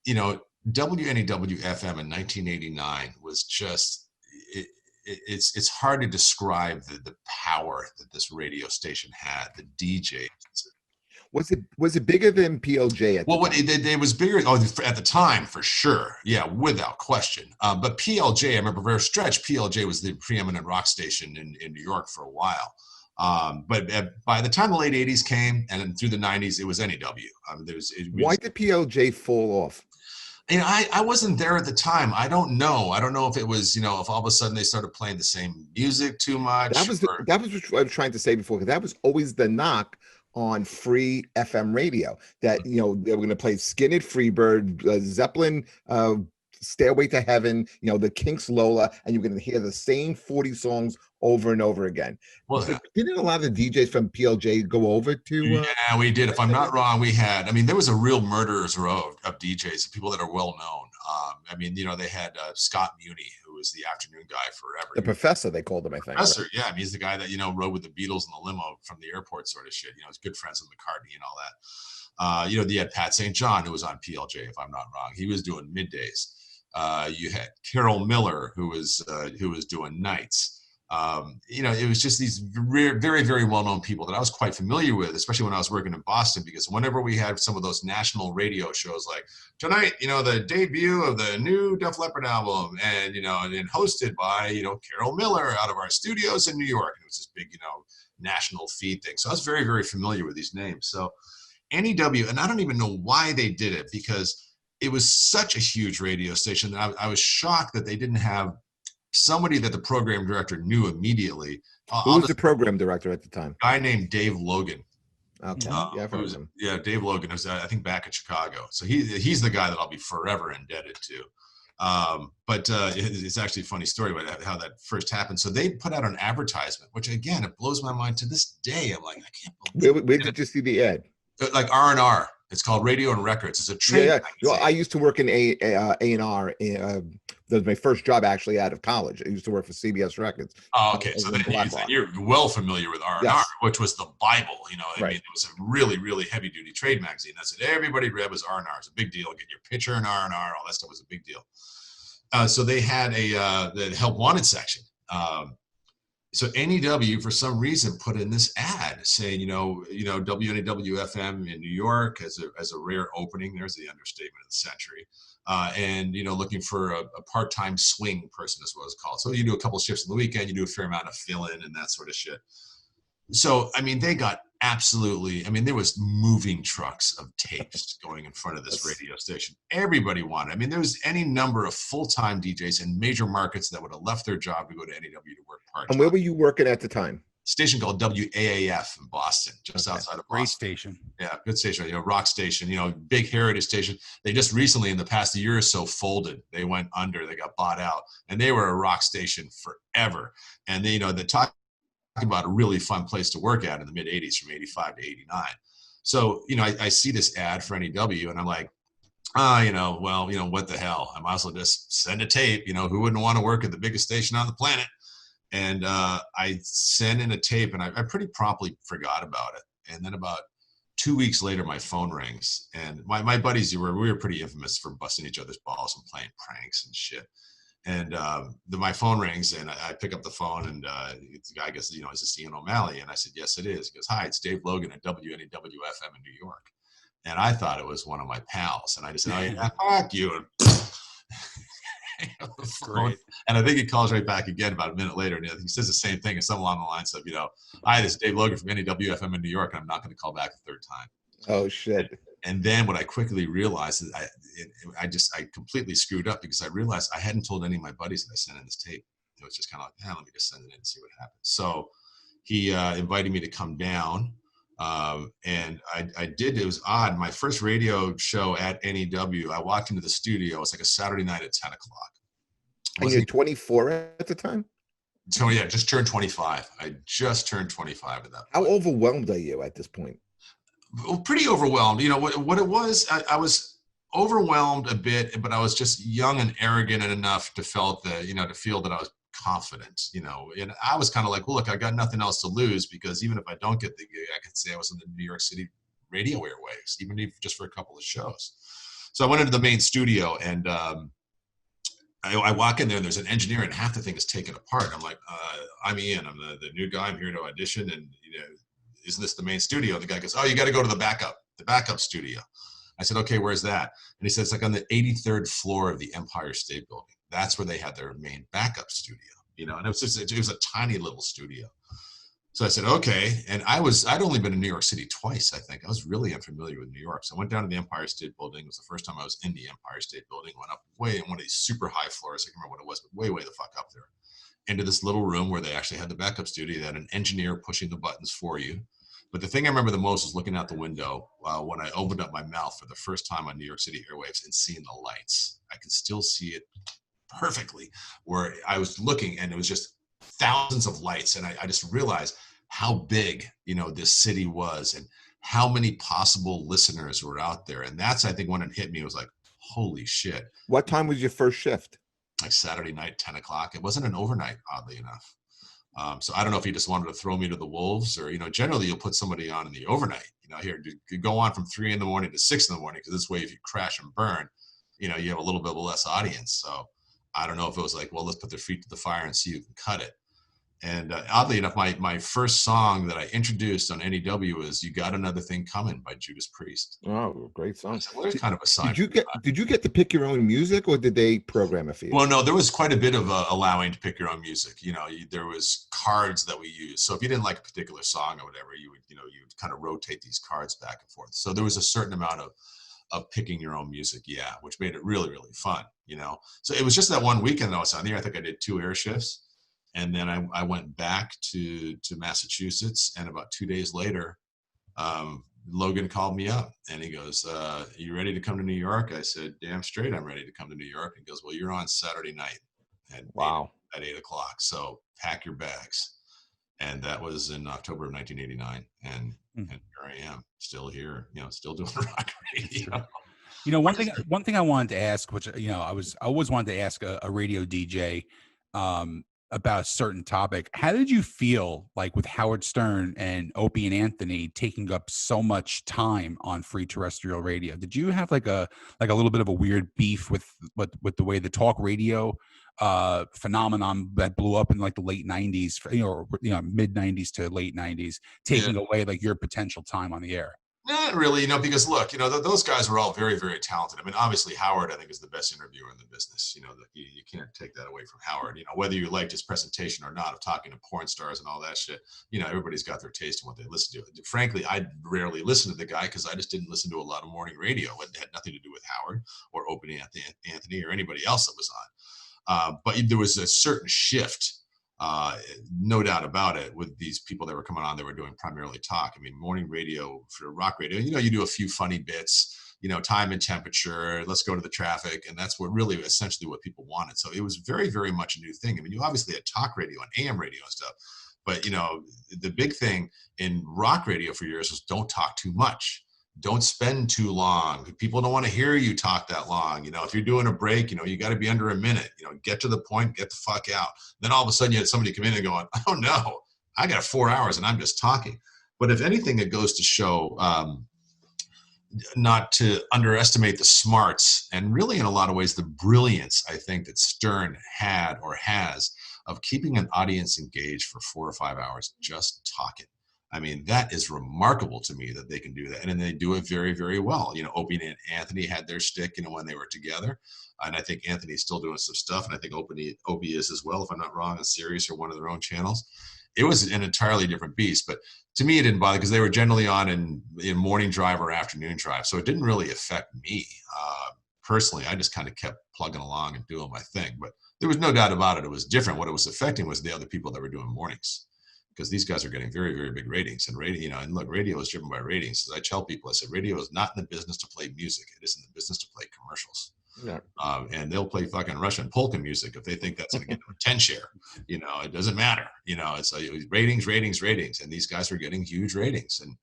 WNEW FM in 1989 was just it's hard to describe the power that this radio station had, the DJ. Was it bigger than PLJ? It was bigger at the time for sure. Yeah, without question. But PLJ, I remember for a stretch, PLJ was the preeminent rock station in New York for a while. But by the time the late 80s came and through the 90s, it was NEW. Why did PLJ fall off? I wasn't there at the time. I don't know. I don't know if it was, if all of a sudden they started playing the same music too much. That was what I was trying to say before, because that was always the knock on free FM radio, that, they were going to play Skinner, Freebird, Zeppelin, Stairway to Heaven, the Kinks, Lola, and you're going to hear the same 40 songs over and over again. Well, so didn't a lot of the DJs from PLJ go over to? Yeah, we did. If I'm not wrong, we had. There was a real murderer's row of DJs, people that are well known. They had Scott Muni, who was the afternoon guy forever. The professor, they called him, I think. Professor, right? Yeah. He's the guy that rode with the Beatles in the limo from the airport, sort of shit. He's good friends with McCartney and all that. They had Pat St. John, who was on PLJ, if I'm not wrong. He was doing middays. You had Carol Miller, who was doing nights. It was just these very, very well-known people that I was quite familiar with, especially when I was working in Boston, because whenever we had some of those national radio shows, like tonight, the debut of the new Def Leppard album, and hosted by, Carol Miller out of our studios in New York. And it was this big, national feed thing. So I was very, very familiar with these names. So NEW, and I don't even know why they did it, because it was such a huge radio station that I was shocked that they didn't have somebody that the program director knew immediately. Who was the program director at the time? A guy named Dave Logan. Okay, I've heard of him. Yeah, Dave Logan was, I think, back in Chicago. So he's the guy that I'll be forever indebted to. But it's actually a funny story about how that first happened. So they put out an advertisement, which again, it blows my mind to this day. I'm like, I can't believe Where did you see the ad? Like R&R. It's called Radio and Records. It's a trade. Yeah. Well, I used to work in A&R. That was my first job actually out of college. I used to work for CBS Records. Oh, okay. So then you're well familiar with R&R, yes, which was the Bible. Right. It was a really, really heavy duty trade magazine. That's what everybody read was R&R. It's a big deal. Get your picture in R&R. All that stuff was a big deal. So they had the help wanted section. So NEW, for some reason, put in this ad saying, WNEW FM in New York as a rare opening. There's the understatement of the century. And, looking for a part-time swing person is what it's called. So you do a couple shifts on the weekend, you do a fair amount of fill-in and that sort of shit. So, they got absolutely, there was moving trucks of tapes going in front of this radio station. Everybody wanted, there was any number of full-time DJs in major markets that would have left their job to go to NEW to work part-time. And where were you working at the time? station called WAAF in Boston, just outside of Boston. Great station. Yeah, good station. Rock station. Big heritage station. They just recently, in the past year or so, folded. They went under. They got bought out, and they were a rock station forever. And they, they talk about a really fun place to work at in the mid '80s, from '85 to '89. So, I see this ad for NEW, and I'm like, what the hell? I might as well just send a tape. Who wouldn't want to work at the biggest station on the planet? And I sent in a tape, and I pretty promptly forgot about it. And then about 2 weeks later, my phone rings, and my buddies, we were pretty infamous for busting each other's balls and playing pranks and shit. And my phone rings, and I pick up the phone, and the guy goes, is this Ian O'Malley? And I said, yes, it is. He goes, hi, it's Dave Logan at WNEW-FM in New York. And I thought it was one of my pals. And I just said, oh, yeah, fuck you. And Great. And I think he calls right back again about a minute later, and he says the same thing, and something along the lines of, hi, this is Dave Logan from NEW-FM in New York, and I'm not going to call back a third time. Oh, shit. And then what I quickly realized is I completely screwed up, because I realized I hadn't told any of my buddies that I sent in this tape. It was just kind of like, let me just send it in and see what happens. So he invited me to come down. And I did. It was odd. My first radio show at NEW, I walked into the studio. It was like a Saturday night at 10 o'clock. And you're 24 at the time? So yeah, just turned 25. I just turned 25 at that point. How overwhelmed are you at this point? Well, pretty overwhelmed. What it was, I was overwhelmed a bit, but I was just young and arrogant enough to feel that I was confident, and I was kind of like, well, look, I got nothing else to lose, because even if I don't get the gig, I could say I was in the New York City radio airwaves, even if just for a couple of shows. So I went into the main studio, and I walk in there, and there's an engineer, and half the thing is taken apart. I'm like, I'm Ian, I'm the new guy, I'm here to audition, and isn't this the main studio? And the guy goes, oh, you got to go to the backup studio. I said, okay, where's that? And he said, it's like on the 83rd floor of the Empire State Building. That's where they had their main backup studio, and it was a tiny little studio. So I said, okay. And I'd only been in New York City twice, I think. I was really unfamiliar with New York. So I went down to the Empire State Building. It was the first time I was in the Empire State Building. Went up way in one of these super high floors. I can't remember what it was, but way the fuck up there. Into this little room where they actually had the backup studio. They had an engineer pushing the buttons for you. But the thing I remember the most was looking out the window when I opened up my mouth for the first time on New York City airwaves and seeing the lights. I could still see it perfectly, where I was looking, and it was just thousands of lights. And I just realized how big, this city was, and how many possible listeners were out there. And that's, I think, when it hit me, it was like, holy shit. What time was your first shift? Like Saturday night, 10 o'clock. It wasn't an overnight, oddly enough. So I don't know if he just wanted to throw me to the wolves, or, generally you'll put somebody on in the overnight, here, you go on from 3 a.m. to 6 a.m, because this way, if you crash and burn, you have a little bit of a less audience. So I don't know if it was like, well, let's put their feet to the fire and see who can cut it. And oddly enough, my first song that I introduced on NEW is "You Got Another Thing Coming" by Judas Priest. Oh, great song! So there's kind of a sign. Did you get to pick your own music, or did they program it for you? Well, no, there was quite a bit of allowing to pick your own music. There was cards that we used. So if you didn't like a particular song or whatever, you would kind of rotate these cards back and forth. So there was a certain amount of picking your own music, which made it really, really fun. So it was just that one weekend I was on there. I think I did 2 air shifts. And then I went back to Massachusetts, and about 2 days later, Logan called me up, and he goes, you ready to come to New York? I said, damn straight I'm ready to come to New York. He goes, well, you're on Saturday night at 8 o'clock, so pack your bags. And that was in October of 1989, and here I am, still here, still doing rock radio. One thing I wanted to ask, which I always wanted to ask a radio DJ about a certain topic. How did you feel like with Howard Stern and Opie and Anthony taking up so much time on free terrestrial radio? Did you have like a little bit of a weird beef with the way the talk radio phenomenon that blew up in like the late 90s, mid 90s to late 90s, taking away like your potential time on the air? Not really, because look, those guys were all very, very talented. I mean, obviously Howard, I think, is the best interviewer in the business. You can't take that away from Howard. Whether you liked his presentation or not of talking to porn stars and all that shit, everybody's got their taste in what they listen to. Frankly, I rarely listen to the guy because I just didn't listen to a lot of morning radio. It had nothing to do with Howard or Opie and Anthony or anybody else that was on. But there was a certain shift No doubt about it, with these people that were coming on, they were doing primarily talk. I mean, morning radio for rock radio, you do a few funny bits, time and temperature, let's go to the traffic. And that's what really essentially what people wanted. So it was very, very much a new thing. I mean, you obviously had talk radio and AM radio and stuff, but the big thing in rock radio for years was don't talk too much. Don't spend too long. People don't want to hear you talk that long. If you're doing a break, you got to be under a minute, get to the point, get the fuck out. Then all of a sudden you had somebody come in and going, oh no, I got 4 hours and I'm just talking. But if anything, it goes to show not to underestimate the smarts and really in a lot of ways, the brilliance I think that Stern had or has of keeping an audience engaged for 4 or 5 hours, just talking. I mean, that is remarkable to me that they can do that. And then they do it very, very well. Opie and Anthony had their stick, when they were together. And I think Anthony's still doing some stuff. And I think Opie is as well, if I'm not wrong, on Sirius or one of their own channels. It was an entirely different beast. But to me, it didn't bother because they were generally on in morning drive or afternoon drive. So it didn't really affect me. Personally, I just kind of kept plugging along and doing my thing. But there was no doubt about it. It was different. What it was affecting was the other people that were doing mornings. Because these guys are getting very, very big ratings, and radio, and look, radio is driven by ratings. As I tell people, I said, radio is not in the business to play music; it is in the business to play commercials. Yeah. And they'll play fucking Russian polka music if they think that's going to get them a 10 share. It doesn't matter. It's ratings, and these guys are getting huge ratings. And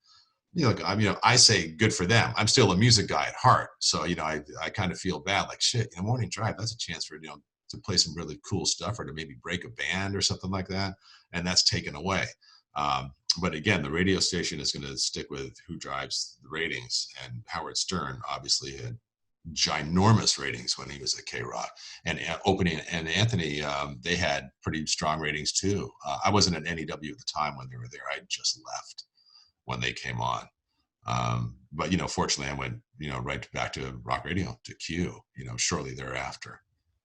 I say good for them. I'm still a music guy at heart, so I kind of feel bad, like shit. Morning drive, that's a chance for to play some really cool stuff or to maybe break a band or something like that. And that's taken away. But again, the radio station is going to stick with who drives the ratings, and Howard Stern obviously had ginormous ratings when he was at K-Rock, and Opening and Anthony, they had pretty strong ratings too. I wasn't at NEW at the time when they were there. I just left when they came on. But, fortunately I went, right back to rock radio, to Q, shortly thereafter.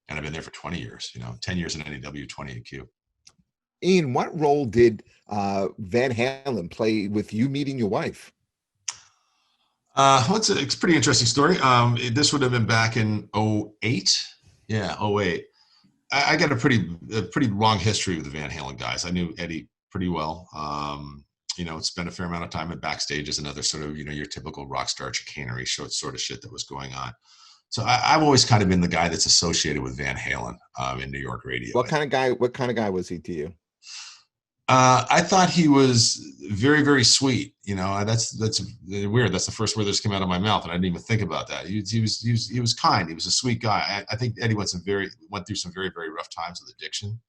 And I've been there for 20 years, 10 years in NEW, 20 at Q. Ian, what role did Van Halen play with you meeting your wife? It's a pretty interesting story. This would have been back in 2008. Yeah, 2008. I got a pretty long history with the Van Halen guys. I knew Eddie pretty well. Spent a fair amount of time at backstage as another sort of, your typical rock star chicanery sort of shit that was going on. So I've always kind of been the guy that's associated with Van Halen in New York radio. What kind of guy was he to you? I thought he was very, very sweet. That's weird. That's the first word that just came out of my mouth, and I didn't even think about that. He was kind. He was a sweet guy. I think Eddie went through some very, very rough times with addiction.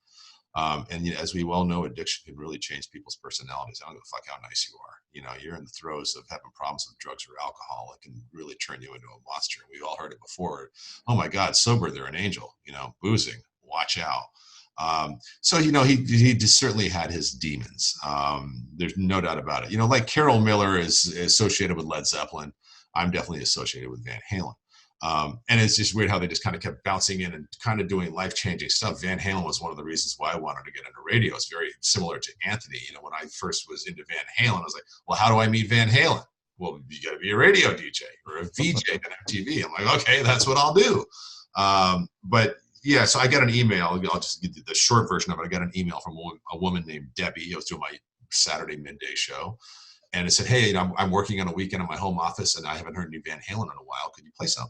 And as we well know, addiction can really change people's personalities. I don't give a fuck how nice you are. You're in the throes of having problems with drugs or alcohol. It can really turn you into a monster. We've all heard it before. Oh my God, sober, they're an angel. Boozing, watch out. So he just certainly had his demons. There's no doubt about it. Like Carol Miller is associated with Led Zeppelin. I'm definitely associated with Van Halen. And it's just weird how they just kind of kept bouncing in and kind of doing life-changing stuff. Van Halen was one of the reasons why I wanted to get into radio. It's very similar to Anthony. When I first was into Van Halen, I was like, well, how do I meet Van Halen? Well, you got to be a radio DJ or a VJ on MTV. I'm like, okay, that's what I'll do. But yeah, so I got an email. I'll just give you the short version of it. I got an email from a woman named Debbie. I was doing my Saturday midday show. And it said, hey, I'm working on a weekend in my home office and I haven't heard any Van Halen in a while. Could you play some?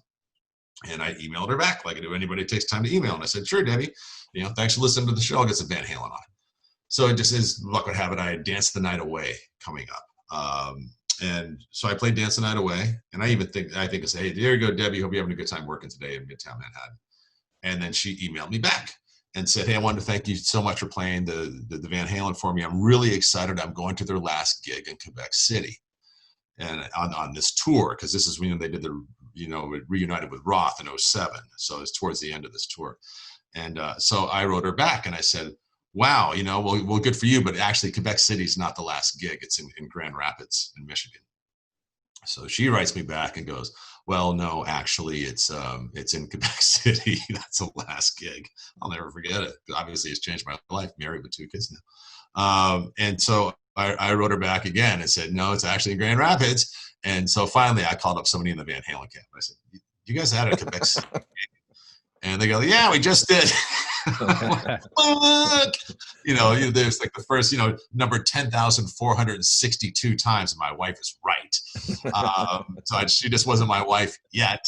And I emailed her back like I do anybody takes time to email. And I said, sure, Debbie, thanks for listening to the show. I'll get some Van Halen on. So it just is, luck would have it, I had Dance the Night Away coming up. And so I played Dance the Night Away. And I think I said, hey, there you go, Debbie. Hope you're having a good time working today in Midtown Manhattan. And then she emailed me back and said, hey, I wanted to thank you so much for playing the Van Halen for me. I'm really excited. I'm going to their last gig in Quebec City and on this tour, because this is when they did reunited with Roth in 2007. So it's towards the end of this tour. And so I wrote her back and I said, wow, well, good for you. But actually Quebec City is not the last gig. It's in Grand Rapids in Michigan. So she writes me back and goes, well, no, actually it's in Quebec City. That's the last gig. I'll never forget it. Obviously it's changed my life, married with 2 kids now. And so I wrote her back again and said, no, it's actually in Grand Rapids. And so finally I called up somebody in the Van Halen camp. I said, you guys had a Quebec City? And they go, yeah, we just did. Fuck! There's like the first, number 10,462 times, and my wife is right. She just wasn't my wife yet.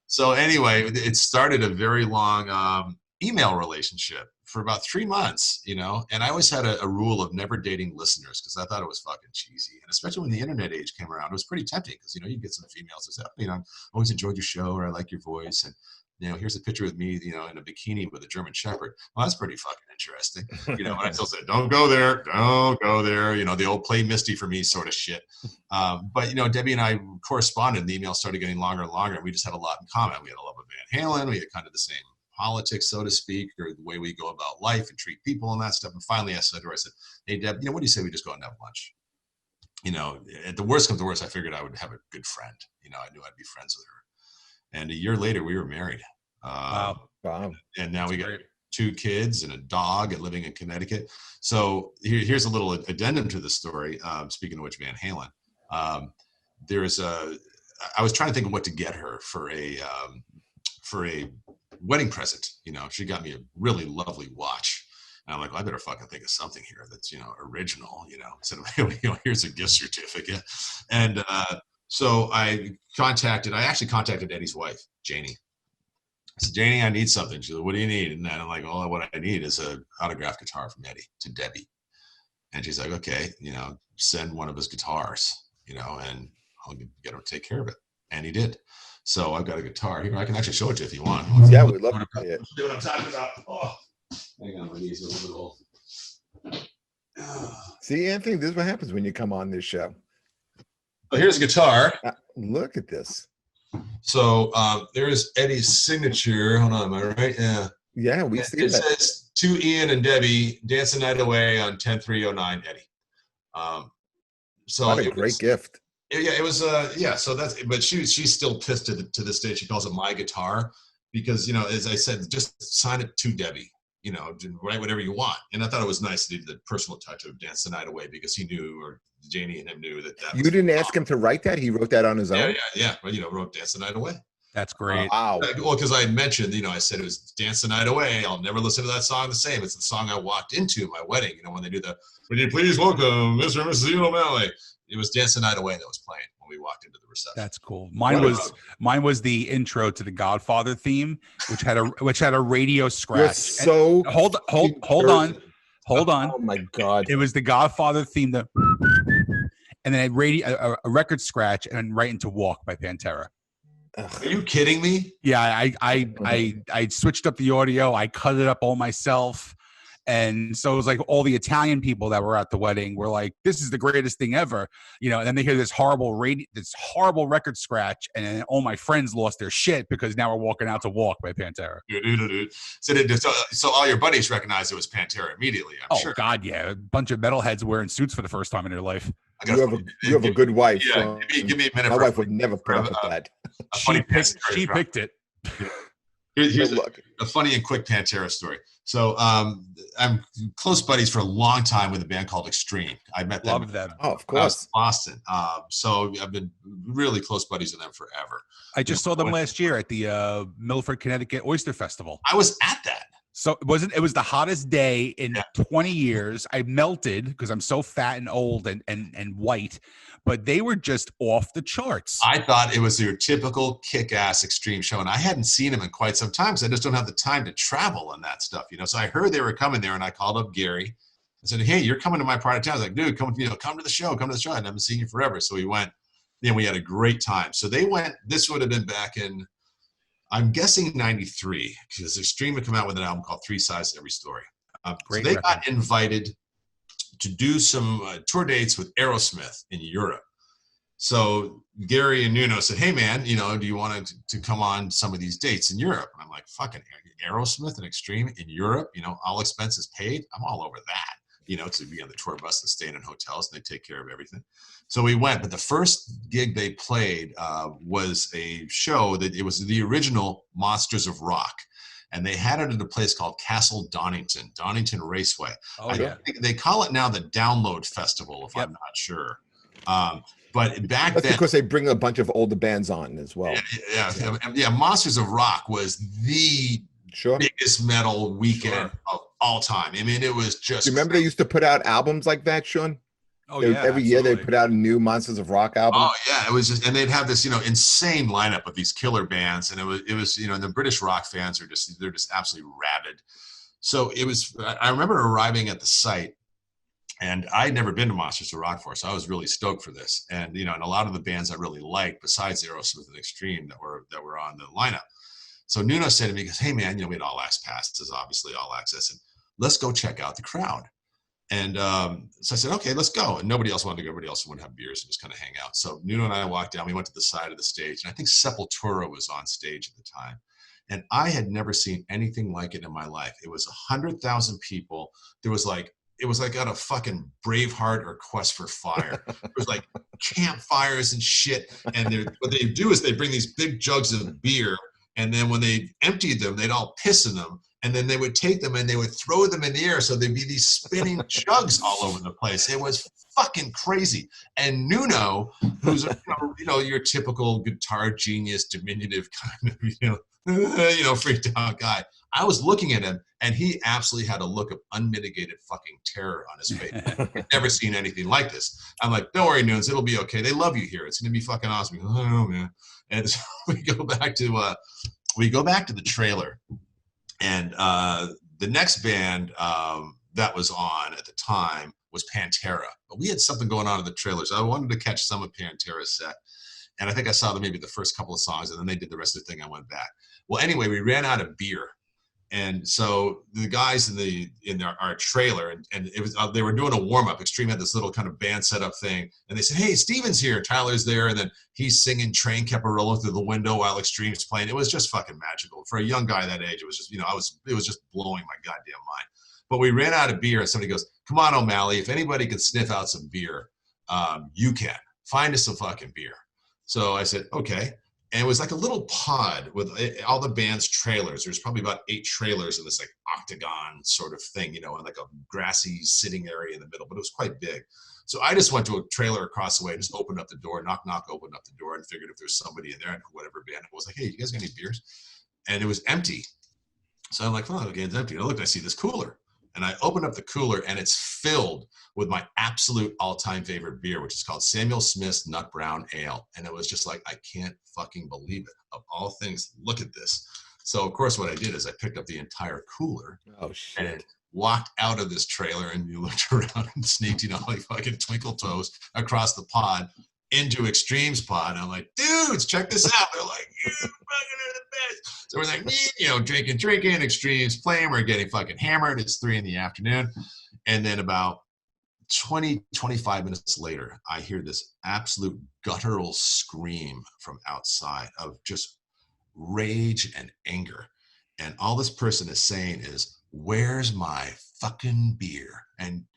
So anyway, it started a very long email relationship for about 3 months, and I always had a rule of never dating listeners because I thought it was fucking cheesy. And especially when the internet age came around, it was pretty tempting because, you get some females that say, I always enjoyed your show, or I like your voice. And, here's a picture with me, in a bikini with a German Shepherd. Well, that's pretty fucking interesting. And I still said, don't go there. The old play Misty for me sort of shit. But, Debbie and I corresponded, and the email started getting longer and longer. And we just had a lot in common. We had a love of Van Halen. We had kind of the same politics, so to speak, or the way we go about life and treat people and that stuff. And finally I said to her, hey, Deb, what do you say we just go out and have lunch? At the worst comes to worst, I figured I would have a good friend. I knew I'd be friends with her. And a year later, we were married. Wow. And now we got 2 kids and a dog and living in Connecticut. So here's a little addendum to the story. Speaking of which, Van Halen, I was trying to think of what to get her for a wedding present. She got me a really lovely watch. And I'm like, well, I better fucking think of something here that's, original, instead of, here's a gift certificate. And, so I actually contacted Eddie's wife, Janie. I said, Janie, I need something. She's like, what do you need? And I'm like, oh, what I need is an autographed guitar from Eddie to Debbie. And she's like, okay, send one of his guitars, and I'll get him to take care of it. And he did. So I've got a guitar here. I can actually show it to you if you want. Yeah, we'd love to play it. See what I'm talking about. Oh, hang on, my knees are a little old. See, Anthony, this is what happens when you come on this show. So here's a guitar. Look at this. So there's Eddie's signature. Hold on, am I right? Yeah. Yeah, we see it. It that. says to Ian and Debbie, Dance the Night Away on 10309 Eddie. So What a great gift. Yeah, it was. So that's. But she's still pissed to this day. She calls it my guitar because as I said, just sign it to Debbie. Write whatever you want. And I thought it was nice to do the personal touch of Dance the Night Away because he knew, or Janie and him knew that. You didn't ask him to write that? He wrote that on his own? Yeah. Well, wrote Dance the Night Away. That's great. Wow. Well, because I had mentioned, I said it was Dance the Night Away. I'll never listen to that song the same. It's the song I walked into my wedding. When they do would you please welcome Mr. and Mrs. Ian O'Malley? It was Dance the Night Away that was playing when we walked into the reception. That's cool. Mine was the intro to the Godfather theme, which had a radio scratch. You're so hold on. Oh my God. It was the Godfather theme and then a record scratch and right into Walk by Pantera. Ugh. Are you kidding me? Yeah, I switched up the audio. I cut it up all myself. And so it was like all the Italian people that were at the wedding were like, this is the greatest thing ever. And then they hear this horrible record scratch. And then all my friends lost their shit because now we're walking out to Walk by Pantera. So all your buddies recognized it was Pantera immediately, I'm sure. Oh, God, yeah. A bunch of metalheads wearing suits for the first time in their life. You have a good wife. Yeah, give me a minute. My wife would never put up with that. She picked it. Here's a funny and quick Pantera story. So I'm close buddies for a long time with a band called Extreme. I met them. Love them. Oh, of course. Boston. So I've been really close buddies with them forever. I just saw them last year at the Milford, Connecticut Oyster Festival. I was at that. So it was the hottest day in 20 years. I melted because I'm so fat and old and white, but they were just off the charts. I thought it was your typical kick-ass Extreme show, and I hadn't seen them in quite some time because I just don't have the time to travel and that stuff, So I heard they were coming there, and I called up Gary. I said, "Hey, you're coming to my part of town." I was like, "Dude, come to the show. Come to the show. I haven't seen you forever." So we went. We had a great time. So they went. This would have been back in, I'm guessing, 93, because Extreme had come out with an album called Three Sides to Every Story. So they got invited to do some tour dates with Aerosmith in Europe. So Gary and Nuno said, "Hey man, do you want to come on some of these dates in Europe?" And I'm like, "Fucking Aerosmith and Extreme in Europe, all expenses paid. I'm all over that, to be on the tour bus and staying in hotels, and they take care of everything." So we went, but the first gig they played was a show that it was the original Monsters of Rock. And they had it at a place called Castle Donington Raceway. Oh, I don't think they call it now the Download Festival, if I'm not sure. But back That's then, because they bring a bunch of older bands on as well. Yeah. Monsters of Rock was the Sure. biggest metal weekend of all time. I mean, it was just. Do you remember they used to put out albums like that, Sean? Oh They- yeah, every year they absolutely. put out a new Monsters of Rock album. Oh yeah, it was just, and they'd have this, insane lineup of these killer bands, and it was, and the British rock fans they're just absolutely rabid. So it was. I remember arriving at the site, and I'd never been to Monsters of Rock before, so I was really stoked for this. And and a lot of the bands I really liked, besides Aerosmith and Extreme, that were on the lineup. So Nuno said to me, he goes, "Hey man, we had all access passes, obviously all access, and let's go check out the crowd." And so I said, "Okay, let's go." And nobody else wanted to go. Everybody else wanted to have beers and just kind of hang out. So Nuno and I walked down. We went to the side of the stage, and I think Sepultura was on stage at the time. And I had never seen anything like it in my life. It was 100,000 people. It was like out of fucking Braveheart or Quest for Fire. It was like campfires and shit. And what they do is they bring these big jugs of beer, and then when they emptied them, they'd all piss in them. And then they would take them and they would throw them in the air. So there'd be these spinning jugs all over the place. It was fucking crazy. And Nuno, who's your typical guitar genius, diminutive kind of, freaked out guy. I was looking at him, and he absolutely had a look of unmitigated fucking terror on his face. I've never seen anything like this. I'm like, "Don't worry, Nunes, it'll be okay. They love you here. It's gonna be fucking awesome." He goes, "Oh man." And so we go back to the trailer. And the next band that was on at the time was Pantera. But we had something going on in the trailers. I wanted to catch some of Pantera's set. And I think I saw maybe the first couple of songs, and then they did the rest of the thing. I went back. Well, anyway, we ran out of beer. And so the guys in our trailer, and it was they were doing a warm-up. Extreme had this little kind of band setup thing, and they said, "Hey, Steven's here, Tyler's there," and then he's singing "Train Kept a Rolling Through the Window" while Extreme's playing. It was just fucking magical for a young guy that age. It was just, it was just blowing my goddamn mind. But we ran out of beer, and somebody goes, "Come on, O'Malley, if anybody can sniff out some beer, you can find us some fucking beer." So I said, "Okay." And it was like a little pod with all the band's trailers. There's probably about 8 trailers in this like octagon sort of thing, and like a grassy sitting area in the middle, but it was quite big. So I just went to a trailer across the way, just opened up the door, knock, opened up the door, and figured if there's somebody in there, and whatever band it was, like, "Hey, you guys got any beers?" And it was empty. So I'm like, "Oh, okay, it's empty." And I see this cooler. And I opened up the cooler, and it's filled with my absolute all-time favorite beer, which is called Samuel Smith's Nut Brown Ale. And it was just like, I can't fucking believe it. Of all things, look at this. So, of course, what I did is I picked up the entire cooler. Oh, shit. And walked out of this trailer, and you looked around and sneaked, like fucking twinkle toes across the pod into Extreme's pod. And I'm like, "Dudes, check this out." They're like, "You fucking are the best." So we're like, drinking, Extreme's playing. We're getting fucking hammered. It's 3 p.m. And then about 25 minutes later, I hear this absolute guttural scream from outside of just rage and anger. And all this person is saying is, "Where's my fucking beer?"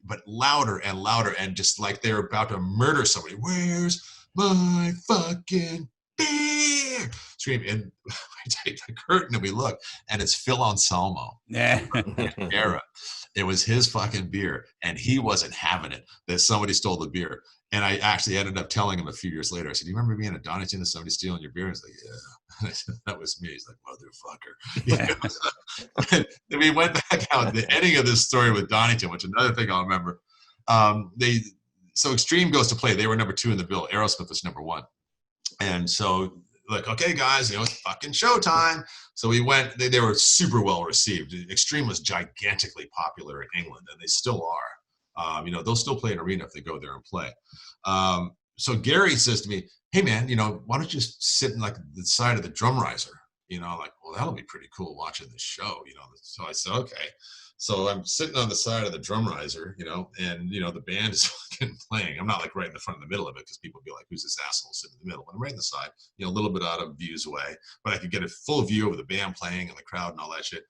But louder and louder, and just like they're about to murder somebody. "Where's my fucking beer?" Scream. And I take the curtain and we look, and it's Phil Anselmo. Yeah. Era. It was his fucking beer, and he wasn't having it that somebody stole the beer. And I actually ended up telling him a few years later. I said, "Do you remember being at Donington and somebody stealing your beer?" He's like, "Yeah." And I said, "That was me." He's like, "Motherfucker." And then we went back out. The ending of this story with Donington, which another thing I'll remember. So Extreme goes to play. They were number 2 in the bill. Aerosmith was number 1. And so, like, "Okay, guys, it's fucking showtime." So we went. They were super well received. Extreme was gigantically popular in England, and they still are. They'll still play an arena if they go there and play. So Gary says to me, "Hey man, why don't you just sit in like the side of the drum riser?" I'm like, "Well, that'll be pretty cool watching the show." So I said, "Okay." So I'm sitting on the side of the drum riser, and the band is fucking playing. I'm not like right in the front of the middle of it, because people would be like, "Who's this asshole sitting in the middle?" But I'm right in the side, a little bit out of views away, but I could get a full view of the band playing and the crowd and all that shit.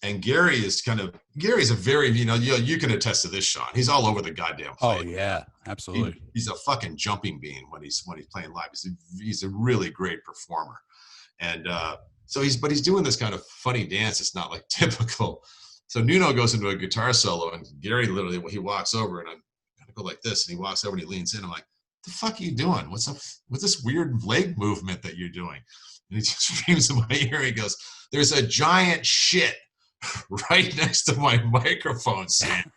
And Gary's a very, you can attest to this, Sean. He's all over the goddamn place. Oh yeah, absolutely. He's a fucking jumping bean when he's playing live. He's a really great performer. And so he's doing this kind of funny dance. It's not like typical. So Nuno goes into a guitar solo, and Gary literally, he walks over, and I'm gonna go like this, and he walks over and he leans in. I'm like, "The fuck are you doing? What's up with this weird leg movement that you're doing?" And he just screams in my ear. He goes, "There's a giant shit right next to my microphone stand."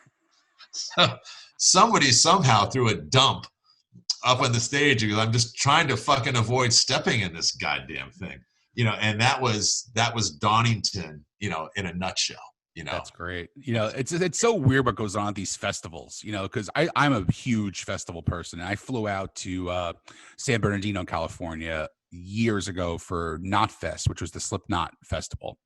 So somebody somehow threw a dump up on the stage because I'm just trying to fucking avoid stepping in this goddamn thing, and that was Donington, in a nutshell. That's great. It's so weird what goes on at these festivals, because I'm a huge festival person. And I flew out to San Bernardino, California years ago for Knotfest, which was the Slipknot festival.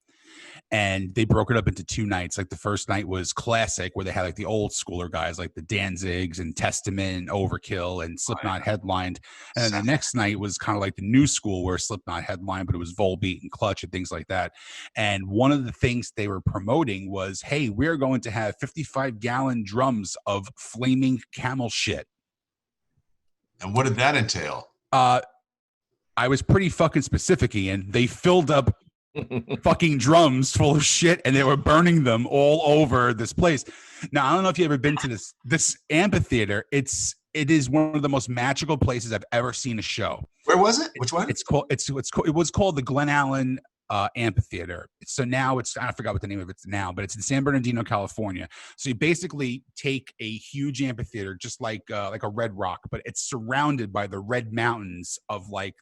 And they broke it up into 2 nights. Like the first night was classic, where they had like the old schooler guys like the Danzigs and Testament and Overkill and Slipknot headlined. And then the next night was kind of like the new school, where Slipknot headlined, but it was Volbeat and Clutch and things like that. And one of the things they were promoting was, hey, we're going to have 55-gallon drums of flaming camel shit. And what did that entail? I was pretty fucking specific, Ian. They filled up fucking drums full of shit, and they were burning them all over this place. Now, I don't know if you've ever been to this amphitheater. It is one of the most magical places I've ever seen a show. Where was it? Which one? It was called the Glen Allen Amphitheater. So now I forgot what the name of it's now, but it's in San Bernardino, California. So you basically take a huge amphitheater, just like a Red Rock, but it's surrounded by the red mountains of like,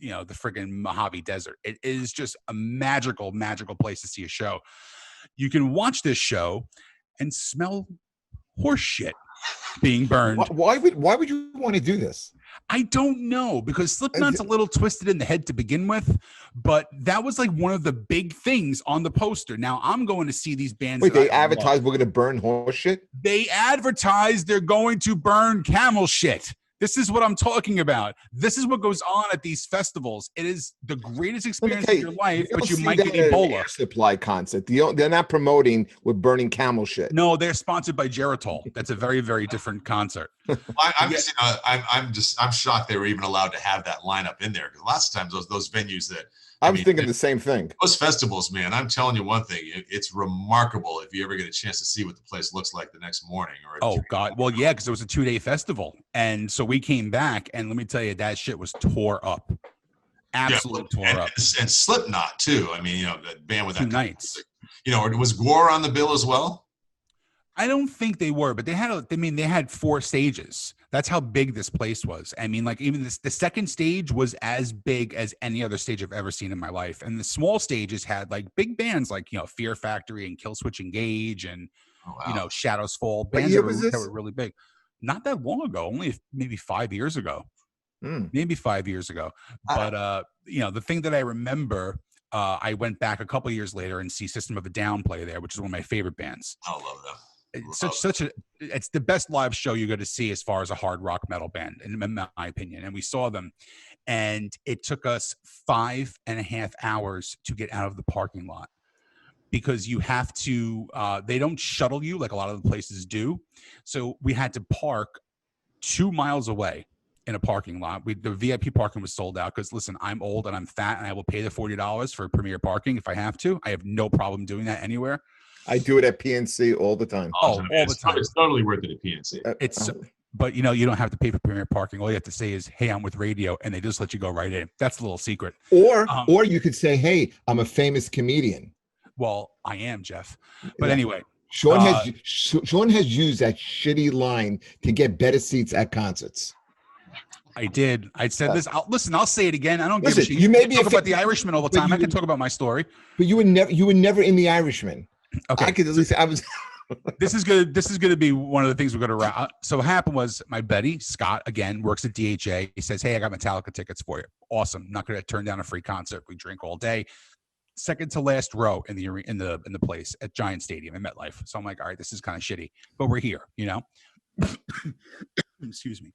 the friggin' Mojave Desert. It is just a magical, magical place to see a show. You can watch this show and smell horse shit being burned. Why would you want to do this? I don't know, because Slipknot's a little twisted in the head to begin with, but that was like one of the big things on the poster. Now I'm going to see these bands. Wait, they advertise we're going to burn horse shit? They advertise they're going to burn camel shit. This is what I'm talking about. This is what goes on at these festivals. It is the greatest experience of your life, but you might get Ebola. Supply concept. They're not promoting with burning camel shit. No, they're sponsored by Geritol. That's a very, very different concert. I'm shocked they were even allowed to have that lineup in there, because lots of times those venues that I was thinking the same thing. Those festivals, man, I'm telling you one thing. It's remarkable if you ever get a chance to see what the place looks like the next morning. Oh, God. Well, yeah, because it was a 2-day festival. And so we came back, and let me tell you, that shit was tore up. Absolutely tore up. And Slipknot, too. I mean, the band with that 2 nights. Was Gore on the bill as well? I don't think they were, but they had 4 stages. That's how big this place was. I mean, like even the second stage was as big as any other stage I've ever seen in my life. And the small stages had like big bands like, Fear Factory and Killswitch Engage and, Shadows Fall. Bands that were really big. Not that long ago, only maybe 5 years ago. Maybe 5 years ago. But, the thing that I remember, I went back a couple years later and see System of a Down play there, which is one of my favorite bands. I love them. It's the best live show you're going to see as far as a hard rock metal band, in my opinion. And we saw them, and it took us 5.5 hours to get out of the parking lot, because you have to, they don't shuttle you like a lot of the places do. So we had to park 2 miles away in a parking lot. The VIP parking was sold out because, listen, I'm old and I'm fat, and I will pay the $40 for premier parking if I have to. I have no problem doing that anywhere. I do it at PNC all the time. All the time. It's totally worth it at PNC. But you don't have to pay for premier parking. All you have to say is, "Hey, I'm with radio," and they just let you go right in. That's the little secret. Or you could say, "Hey, I'm a famous comedian." Well, I am, Jeff. But anyway, Sean has used that shitty line to get better seats at concerts. I did. I said this. I'll say it again. I don't give a shit. You may be talk about the Irishman all the time. I can talk about my story. But you were never in the Irishman. Okay. I could at least. I was. This is gonna be one of the things we're gonna wrap. So what happened was, my buddy Scott, again, works at DHA. He says, "Hey, I got Metallica tickets for you." Awesome. Not gonna turn down a free concert. We drink all day. Second to last row in the place at Giant Stadium in MetLife. So I'm like, all right, this is kind of shitty, but we're here, Excuse me.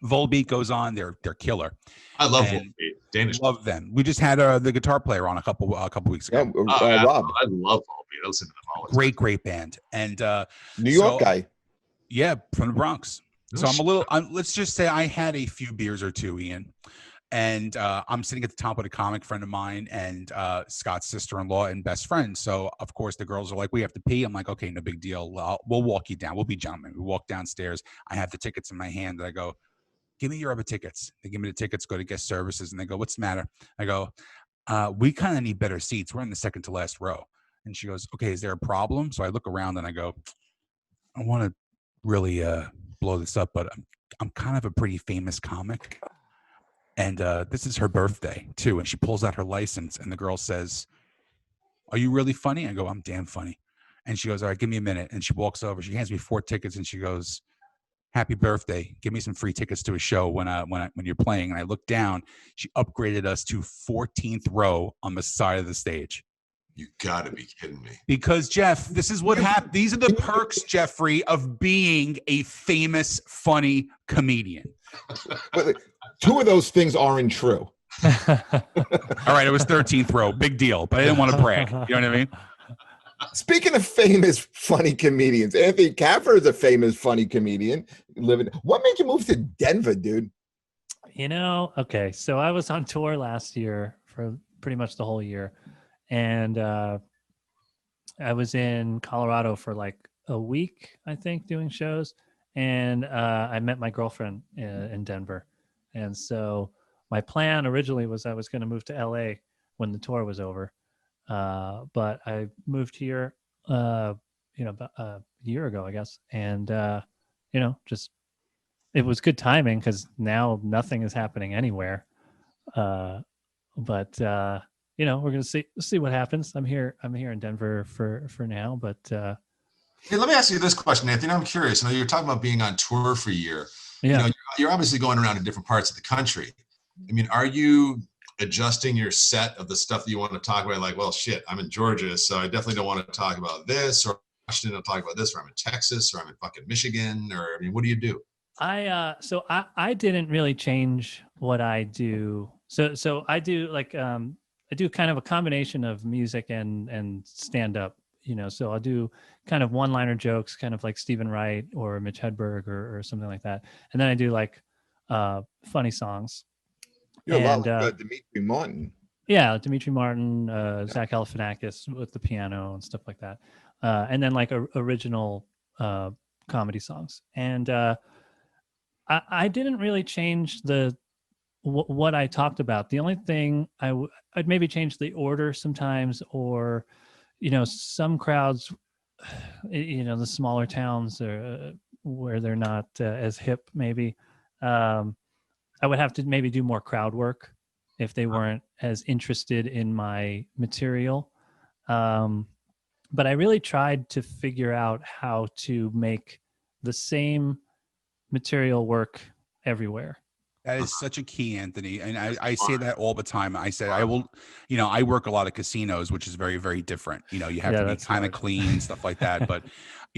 Volbeat goes on. They're killer. I love Volbeat. Danish. Love them. We just had the guitar player on a couple weeks ago. Yeah, Rob. I love Volbeat. I listen to them all. Great band. And New York guy. Yeah, from the Bronx. So let's just say I had a few beers or two, Ian. And I'm sitting at the top with a comic friend of mine and Scott's sister-in-law and best friend. So, of course, the girls are like, "We have to pee." I'm like, "Okay, no big deal. We'll walk you down. We'll be gentlemen." We walk downstairs. I have the tickets in my hand. And I go, "Give me your other tickets." They give me the tickets, go to guest services. And they go, "What's the matter?" I go, we kind of need better seats. We're in the second to last row. And she goes, okay, is there a problem? So I look around and I go, I want to really blow this up, but I'm kind of a pretty famous comic. And this is her birthday, too. And she pulls out her license, and the girl says, are you really funny? I go, I'm damn funny. And she goes, all right, give me a minute. And she walks over. She hands me 4 tickets, and she goes, happy birthday. Give me some free tickets to a show when you're playing. And I look down. She upgraded us to 14th row on the side of the stage. You got to be kidding me. Because, Jeff, this is what happened. These are the perks, Jeffrey, of being a famous, funny comedian. But 2 of those things aren't true. All right, it was 13th row. Big deal. But I didn't want to brag. You know what I mean? Speaking of famous, funny comedians, Anthony Kapfer is a famous, funny comedian. What made you move to Denver, dude? Okay, so I was on tour last year for pretty much the whole year. And I was in Colorado for like a week, I think, doing shows. And I met my girlfriend in Denver. And so my plan originally was I was going to move to LA when the tour was over. But I moved here, about a year ago, I guess. And, just it was good timing because now nothing is happening anywhere. But we're gonna see what happens. I'm here in Denver for now, but hey, let me ask you this question, Anthony. I'm curious. You're talking about being on tour for a year. Yeah. You're obviously going around to different parts of the country. I mean, are you adjusting your set of the stuff that you want to talk about? Like, well, shit, I'm in Georgia, so I definitely don't want to talk about this, or Washington, I'll talk about this, or I'm in Texas, or I'm in fucking Michigan, or I mean, what do you do? I didn't really change what I do. So I do I do kind of a combination of music and stand up, so I'll do kind of one-liner jokes, kind of like Stephen Wright or Mitch Hedberg or something like that. And then I do like funny songs. You're a lot like Dimitri Martin. Yeah, Dimitri Martin, Zach Galifianakis with the piano and stuff like that. And then like original comedy songs. And I didn't really change what I talked about. The only thing I'd maybe change the order sometimes, or some crowds, the smaller towns where they're not as hip, maybe I would have to maybe do more crowd work if they weren't as interested in my material. But I really tried to figure out how to make the same material work everywhere. That is such a key, Anthony. And I say that all the time. I say, I will, I work a lot of casinos, which is very, very different. You have to be kind of clean, stuff like that. But,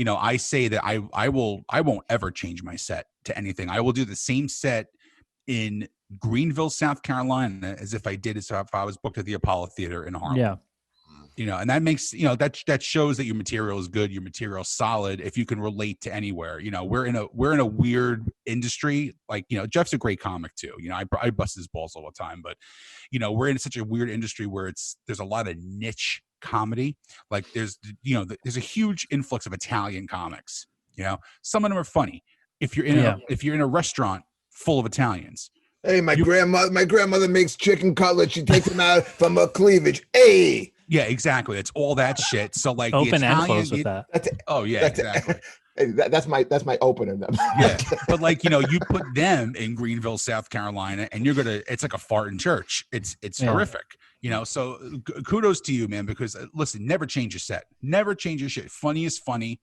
I say that I won't ever change my set to anything. I will do the same set in Greenville, South Carolina, as if I did as if I was booked at the Apollo Theater in Harlem. Yeah. And that makes, that shows that your material is good, your material is solid if you can relate to anywhere. We're in a weird industry. Like, Jeff's a great comic too. I bust his balls all the time, but we're in such a weird industry where there's a lot of niche comedy. Like there's a huge influx of Italian comics. Some of them are funny. If you're in a restaurant full of Italians. Hey, my grandmother makes chicken cutlets. She takes them out from her cleavage. Hey. Yeah, exactly. It's all that shit. So like open the and close with that. Exactly. That's my opener. Yeah, but like you put them in Greenville, South Carolina, and it's like a fart in church. It's horrific. So kudos to you, man. Because listen, never change your set. Never change your shit. Funny is funny,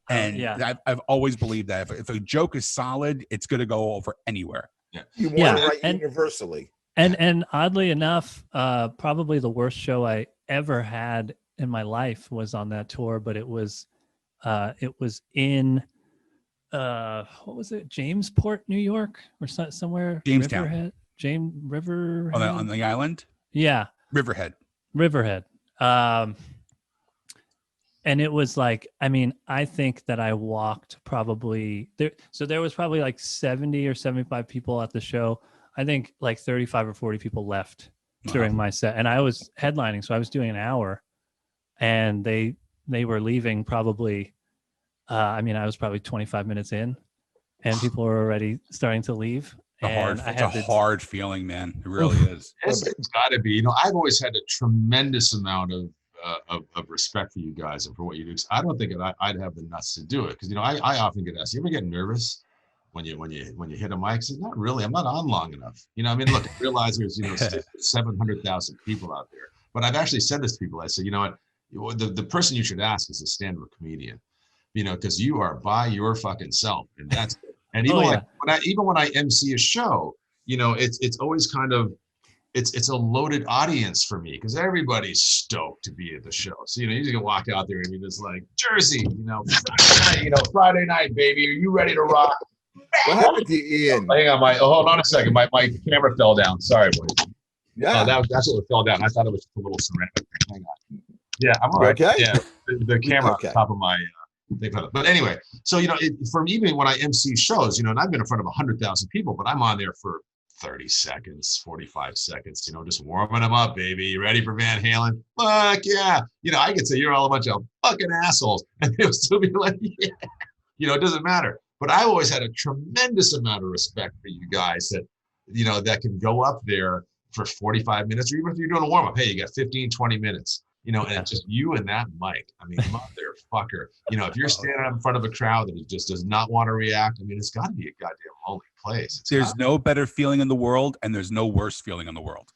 and I've always believed that if a joke is solid, it's going to go over anywhere. Yeah, you want to write universally. And oddly enough, probably the worst show I ever had in my life was on that tour, but it was in what was it, Jamesport, New York, or somewhere, Jamestown, Riverhead on the island. Yeah, Riverhead. And it was like, I mean, I think that I walked probably there. So there was probably like 70 or 75 people at the show. I think like 35 or 40 people left during my set, and I was headlining. So I was doing an hour, and they were leaving probably, I was probably 25 minutes in, and people were already starting to leave. It's a hard feeling, man. It really is. It's got to be. You know, I've always had a tremendous amount of respect for you guys and for what you do. I don't think I'd have the nuts to do it because, you know, I often get asked, you ever get nervous when you hit a mic? I said, not really. I'm not on long enough. You know, I mean, look, I realize there's 700,000 people out there, but I've actually said this to people. I said, you know what, the person you should ask is a stand-up comedian, you know, because you are by your fucking self, and that's and even when I MC a show, you know, it's always kind of it's a loaded audience for me because everybody's stoked to be at the show. So, you know, you can walk out there and be just like, Jersey, Friday night, baby, are you ready to rock? What happened to Ian? Hang on, hold on a second. My camera fell down. Sorry, boys. Yeah. That's what fell down. I thought it was just a little ceramic thing. Hang on. Yeah, I'm all right. Okay. Yeah, the camera on top of my thing. But anyway, so, you know, from even when I MC shows, you know, and I've been in front of 100,000 people, but I'm on there for 30 seconds, 45 seconds, you know, just warming them up, baby. You ready for Van Halen? Fuck yeah. You know, I could say you're all a bunch of fucking assholes. And it would still be like, yeah. You know, it doesn't matter. But I always had a tremendous amount of respect for you guys that, you know, that can go up there for 45 minutes, or even if you're doing a warm up, hey, you got 15, 20 minutes, you know, and it's just you and that mic. I mean, motherfucker. You know, if you're standing up in front of a crowd that just does not want to react, I mean, it's got to be a goddamn lonely place. There's no better feeling in the world, and there's no worse feeling in the world.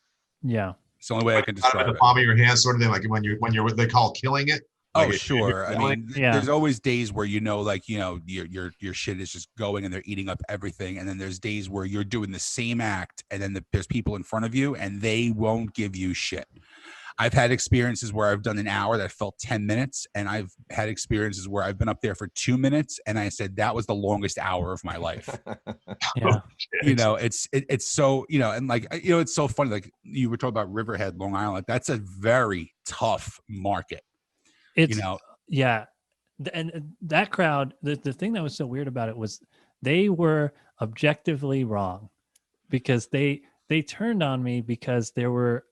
Yeah. It's the only way I can describe it. The palm of your hand sort of thing, like when you're they call killing it. Oh, sure. I mean, there's always days where, you know, like, you know, your shit is just going and they're eating up everything. And then there's days where you're doing the same act and then there's people in front of you and they won't give you shit. I've had experiences where I've done an hour that felt 10 minutes. And I've had experiences where I've been up there for 2 minutes. And I said, that was the longest hour of my life. Yeah. You know, it's so, you know, and like, you know, it's so funny. Like you were talking about Riverhead, Long Island. That's a very tough market. It's, you know, yeah. And that crowd, the thing that was so weird about it was they were objectively wrong because they turned on me because there's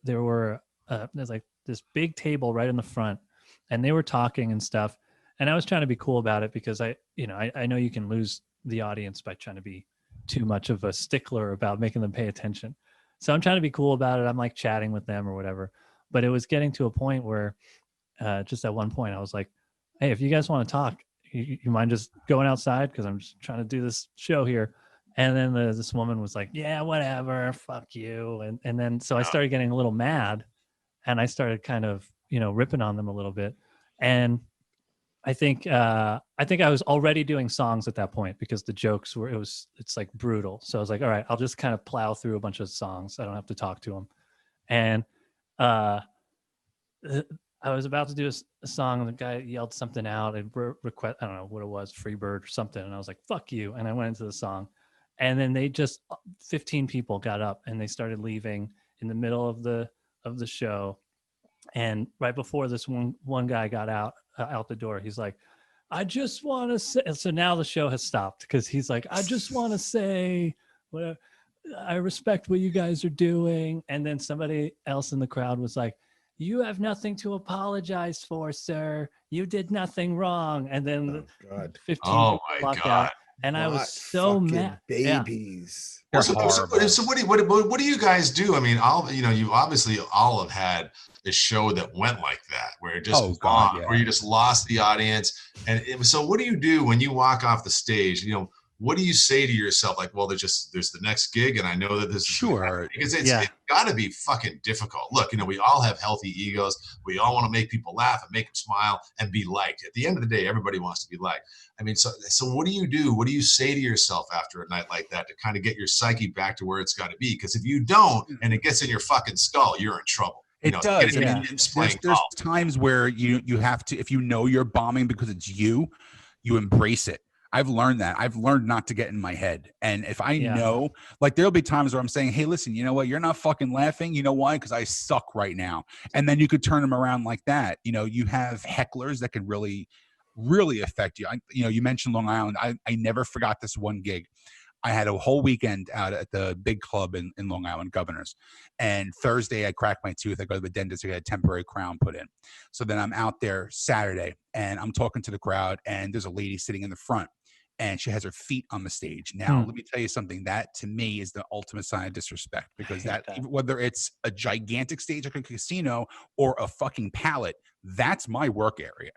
like this big table right in the front and they were talking and stuff. And I was trying to be cool about it because I know you can lose the audience by trying to be too much of a stickler about making them pay attention. So I'm trying to be cool about it. I'm like chatting with them or whatever, but it was getting to a point where just at one point I was like, hey, if you guys want to talk, you mind just going outside? Because I'm just trying to do this show here. And then this woman was like, yeah, whatever, fuck you. And then so I started getting a little mad and I started kind of, you know, ripping on them a little bit. And I think I was already doing songs at that point because the jokes it's like brutal. So I was like, all right, I'll just kind of plow through a bunch of songs. I don't have to talk to them. And I was about to do a song and the guy yelled something out and request, I don't know what it was, Freebird or something. And I was like, fuck you. And I went into the song and then 15 people got up and they started leaving in the middle of the show. And right before this one guy got out the door, he's like, I just want to say, so now the show has stopped because he's like, I just want to say, whatever, I respect what you guys are doing. And then somebody else in the crowd was like, you have nothing to apologize for, sir. You did nothing wrong. And then 15 people walked out. And I was so mad. Babies. Yeah. So what do you guys do? I mean, you obviously all have had a show that went like that, where it just where you just lost the audience. And so what do you do when you walk off the stage? You know, what do you say to yourself? Like, well, there's the next gig, and I know that this is sure, because it's got to be fucking difficult. Look, you know, we all have healthy egos. We all want to make people laugh and make them smile and be liked. At the end of the day, everybody wants to be liked. I mean, so what do you do? What do you say to yourself after a night like that to kind of get your psyche back to where it's got to be? Because if you don't, and it gets in your fucking skull, you're in trouble. It does. There's times where you have to, if you know you're bombing because it's you embrace it. I've learned that. I've learned not to get in my head. And if I know, like there'll be times where I'm saying, hey, listen, you know what? You're not fucking laughing. You know why? Because I suck right now. And then you could turn them around like that. You know, you have hecklers that can really, really affect you. You mentioned Long Island. I never forgot this one gig. I had a whole weekend out at the big club in Long Island, Governors. And Thursday, I cracked my tooth. I go to the dentist to get a temporary crown put in. So then I'm out there Saturday, and I'm talking to the crowd, and there's a lady sitting in the front. and she has her feet on the stage. Now, let me tell you something. That to me is the ultimate sign of disrespect, because that whether it's a gigantic stage like a casino or a fucking pallet, that's my work area.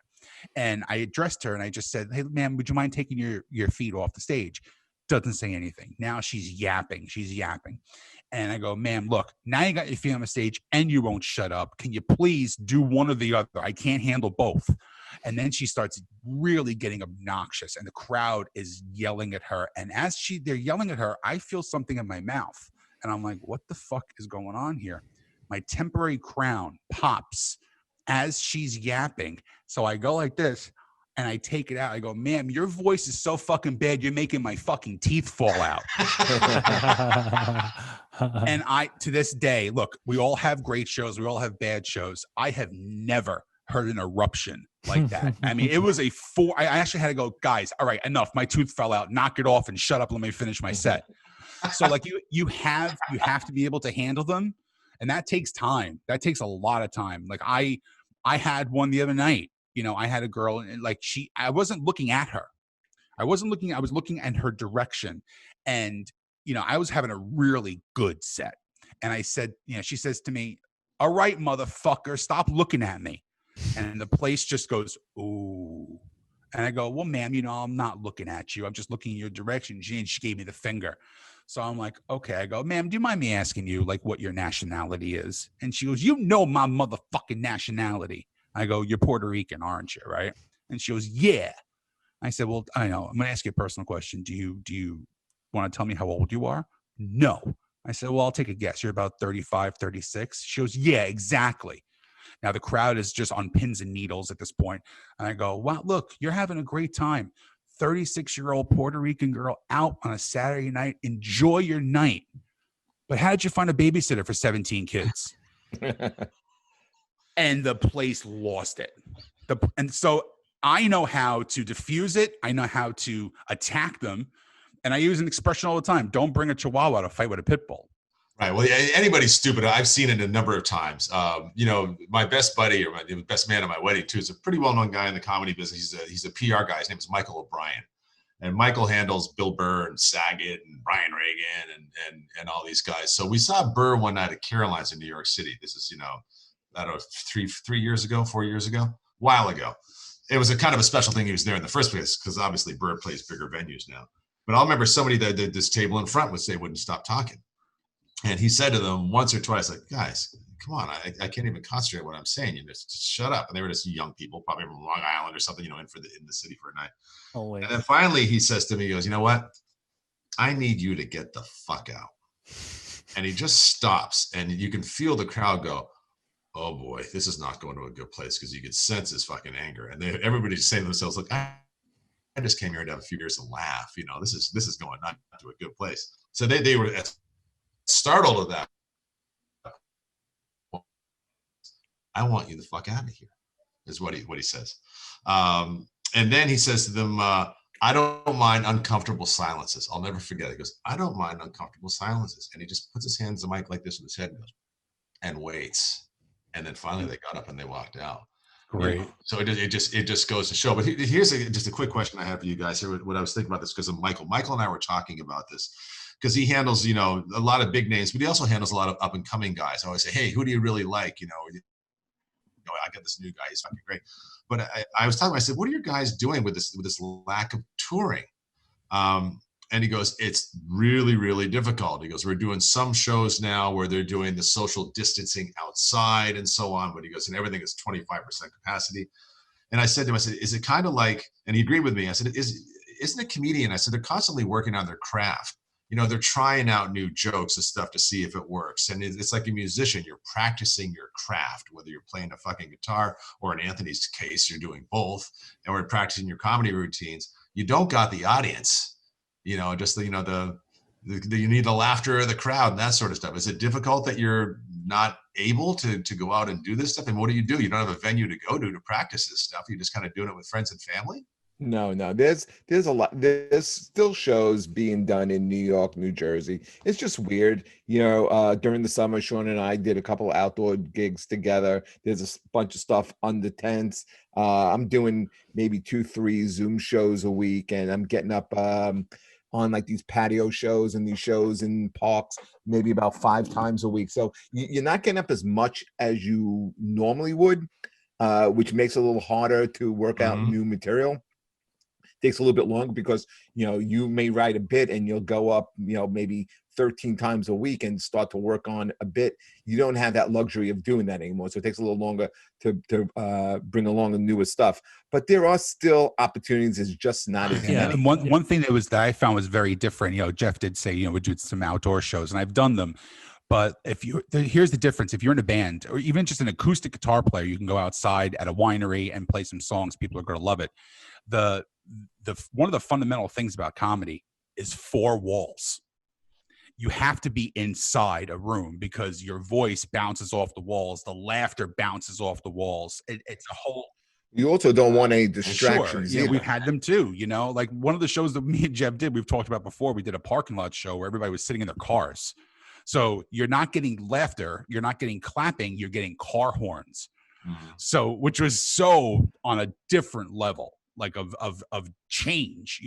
And I addressed her and I just said, "Hey, ma'am, would you mind taking your feet off the stage?" Doesn't say anything. Now she's yapping. And I go, "Ma'am, look, now you got your feet on the stage and you won't shut up. Can you please do one or the other? I can't handle both." And then she starts really getting obnoxious and the crowd is yelling at her. And as they're yelling at her, I feel something in my mouth. And I'm like, what the fuck is going on here? My temporary crown pops as she's yapping. So I go like this and I take it out. I go, "Ma'am, your voice is so fucking bad. You're making my fucking teeth fall out." And to this day, look, we all have great shows. We all have bad shows. I have never heard an eruption like that. I mean, it was I actually had to go, "Guys, all right, enough. My tooth fell out. Knock it off and shut up. Let me finish my set." So like you have to be able to handle them. And that takes time. That takes a lot of time. Like I had one the other night. I had a girl and like I wasn't looking at her. I was looking in her direction. And, I was having a really good set. And I said, she says to me, "All right, motherfucker, stop looking at me." And the place just goes, "Ooh." And I go, "Well, ma'am, I'm not looking at you. I'm just looking in your direction." She gave me the finger. So I'm like, okay. I go, "Ma'am, do you mind me asking you like what your nationality is?" And she goes, "You know my motherfucking nationality." I go, "You're Puerto Rican, aren't you? Right?" And she goes, "Yeah." I said, "Well, I know. I'm going to ask you a personal question. Do you want to tell me how old you are?" "No." I said, "Well, I'll take a guess. You're about 35, 36. She goes, "Yeah, exactly." Now the crowd is just on pins and needles at this point. And I go, "Wow, look, you're having a great time. 36-year-old Puerto Rican girl out on a Saturday night. Enjoy your night. But how did you find a babysitter for 17 kids?" And the place lost it. And so I know how to diffuse it. I know how to attack them. And I use an expression all the time: don't bring a chihuahua to fight with a pit bull. Right. Well, anybody's stupid. I've seen it a number of times. My best buddy or the best man at my wedding too is a pretty well-known guy in the comedy business. He's a PR guy. His name is Michael O'Brien. And Michael handles Bill Burr and Saget and Brian Reagan and all these guys. So we saw Burr one night at Caroline's in New York City. This is, I don't know, 4 years ago, a while ago. It was a kind of a special thing he was there in the first place, because obviously Burr plays bigger venues now. But I'll remember somebody that did this table in front wouldn't stop talking. And he said to them once or twice, like, "Guys, come on, I can't even concentrate on what I'm saying. Just shut up." And they were just young people, probably from Long Island or something, in the city for a night. Always. And then finally he says to me, he goes, "You know what? I need you to get the fuck out." And he just stops, and you can feel the crowd go, "Oh boy, this is not going to a good place," because you could sense his fucking anger. And everybody's saying to themselves, "Look, I just came here to have a few beers and laugh. This is going not to a good place." So they were startled of that. "I want you the fuck out of here," is what he says. And then he says to them, "I don't mind uncomfortable silences." I'll never forget it. He goes, "I don't mind uncomfortable silences." And he just puts his hands on the mic like this with his head and goes, and waits. And then finally they got up and they walked out. Great. So it just goes to show. But here's just a quick question I have for you guys here. What I was thinking about this because of Michael. Michael and I were talking about this because he handles, a lot of big names, but he also handles a lot of up and coming guys. I always say, "Hey, who do you really like?" I got this new guy. He's fucking great. But I was talking, I said, "What are your guys doing with this lack of touring?" And he goes, "It's really, really difficult." He goes, "We're doing some shows now where they're doing the social distancing outside and so on." But he goes, "And everything is 25% capacity." And I said to him, I said, "Is it kind of like," and he agreed with me. I said, "Isn't a comedian?" I said, "They're constantly working on their craft. They're trying out new jokes and stuff to see if it works. And it's like a musician, you're practicing your craft, whether you're playing a fucking guitar or in Anthony's case, you're doing both. And we're practicing your comedy routines. You don't got the audience, just you need the laughter of the crowd and that sort of stuff. Is it difficult that you're not able to go out and do this stuff? And what do? You don't have a venue to go to practice this stuff. You're just kind of doing it with friends and family?" No, no. There's a lot. There's still shows being done in New York, New Jersey. It's just weird. During the summer, Sean and I did a couple outdoor gigs together. There's bunch of stuff under tents. I'm doing maybe 2, 3 Zoom shows a week, and I'm getting up on like these patio shows and these shows in parks maybe about 5 times a week. So you're not getting up as much as you normally would, which makes it a little harder to work out new material. Takes a little bit longer because you may write a bit and you'll go up maybe 13 times a week and start to work on a bit. You don't have that luxury of doing that anymore, so it takes a little longer to bring along the newest stuff. But there are still opportunities. It's just not as many. And one thing that I found was very different. Jeff did say we do some outdoor shows, and I've done them. But here's the difference. If you're in a band or even just an acoustic guitar player, you can go outside at a winery and play some songs. People are going to love it. One of the fundamental things about comedy is 4 walls. You have to be inside a room because your voice bounces off the walls. The laughter bounces off the walls. It's a whole. You also don't want any distractions. Sure. Yeah, we've had them too. Like one of the shows that me and Jeff did, we've talked about before. We did a parking lot show where everybody was sitting in their cars. So you're not getting laughter. You're not getting clapping. You're getting car horns. So, which was so on a different level. Like of change,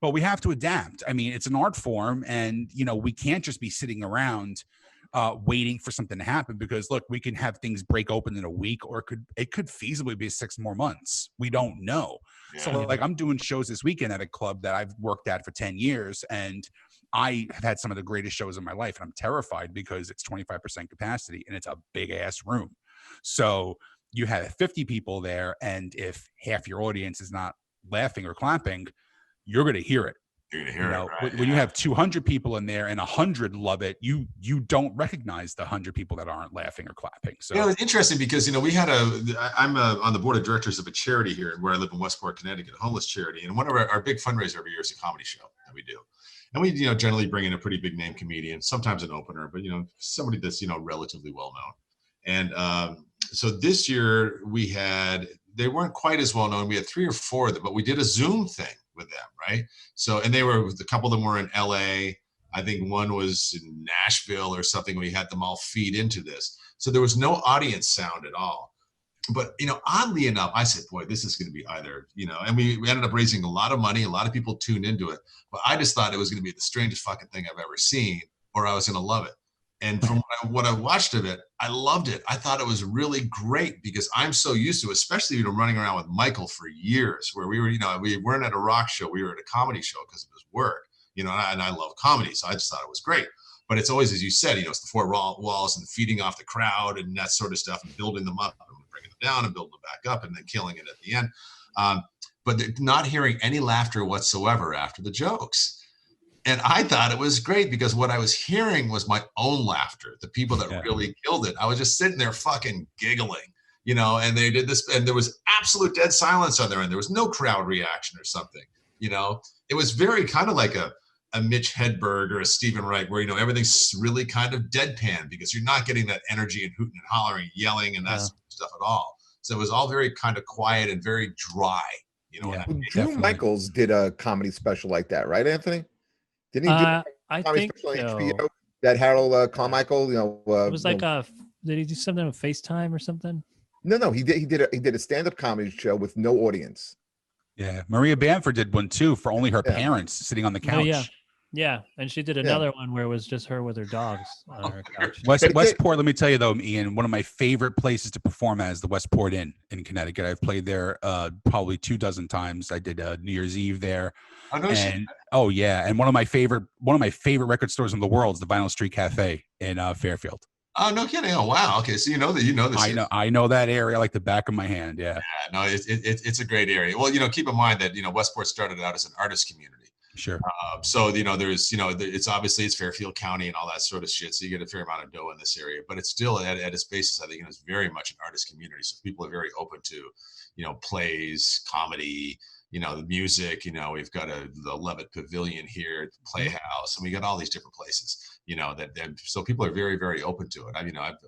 but we have to adapt. I mean, it's an art form, and we can't just be sitting around waiting for something to happen, because look, we can have things break open in a week, or it could feasibly be 6 more months. We don't know. So like I'm doing shows this weekend at a club that I've worked at for 10 years, and I have had some of the greatest shows of my life, and I'm terrified because it's 25% capacity and it's a big ass room. So you have 50 people there, and if half your audience is not laughing or clapping, you're going to hear it. You're going to hear it, right? When you have 200 people in there and 100 love it, you don't recognize the 100 people that aren't laughing or clapping. So it's interesting because we had I'm on the board of directors of a charity here where I live in Westport, Connecticut, a homeless charity, and one of our big fundraiser every year is a comedy show that we do. And we generally bring in a pretty big name comedian, sometimes an opener, but somebody that's relatively well known. And so this year they weren't quite as well known. We had 3 or 4 of them, but we did a Zoom thing with them, right? So, and a couple of them were in LA. I think one was in Nashville or something. We had them all feed into this. So there was no audience sound at all. But, oddly enough, I said, boy, this is going to be either, and we ended up raising a lot of money. A lot of people tuned into it. But I just thought it was going to be the strangest fucking thing I've ever seen, or I was going to love it. And from what I watched of it, I loved it. I thought it was really great because I'm so used to, especially running around with Michael for years, where we were, we weren't at a rock show, we were at a comedy show because of his work, and I love comedy, so I just thought it was great. But it's always, as you said, it's the 4 walls and feeding off the crowd and that sort of stuff, and building them up and bringing them down and building them back up and then killing it at the end. But not hearing any laughter whatsoever after the jokes. And I thought it was great because what I was hearing was my own laughter. The people that really killed it. I was just sitting there fucking giggling, and they did this, and there was absolute dead silence on their end. There was no crowd reaction or something, It was very kind of like a Mitch Hedberg or a Stephen Wright where, everything's really kind of deadpan because you're not getting that energy and hooting and hollering, yelling and that stuff at all. So it was all very kind of quiet and very dry, Drew Michaels did a comedy special like that, right, Anthony? Didn't he do I think so. HBO, that Harold Carmichael? It was like did he do something on FaceTime or something? No, he did a stand-up comedy show with no audience. Yeah, Maria Bamford did one too for only her parents sitting on the couch. Oh, yeah, and she did another one where it was just her with her dogs on her couch. Westport, let me tell you though, Ian, one of my favorite places to perform at is the Westport Inn in Connecticut. I've played there probably 24 times. I did New Year's Eve there. Oh yeah, and one of my favorite record stores in the world is the Vinyl Street Cafe in Fairfield. Oh, no kidding! Oh, wow. Okay, so you know this. I know that area like the back of my hand. Yeah. No, it's a great area. Well, keep in mind that Westport started out as an artist community. Sure. So there's it's obviously it's Fairfield County and all that sort of shit. So you get a fair amount of dough in this area, but it's still at its basis, I think it's very much an artist community. So people are very open to plays, comedy, the music. We've got the Levitt Pavilion here at the Playhouse, and we got all these different places. So people are very, very open to it.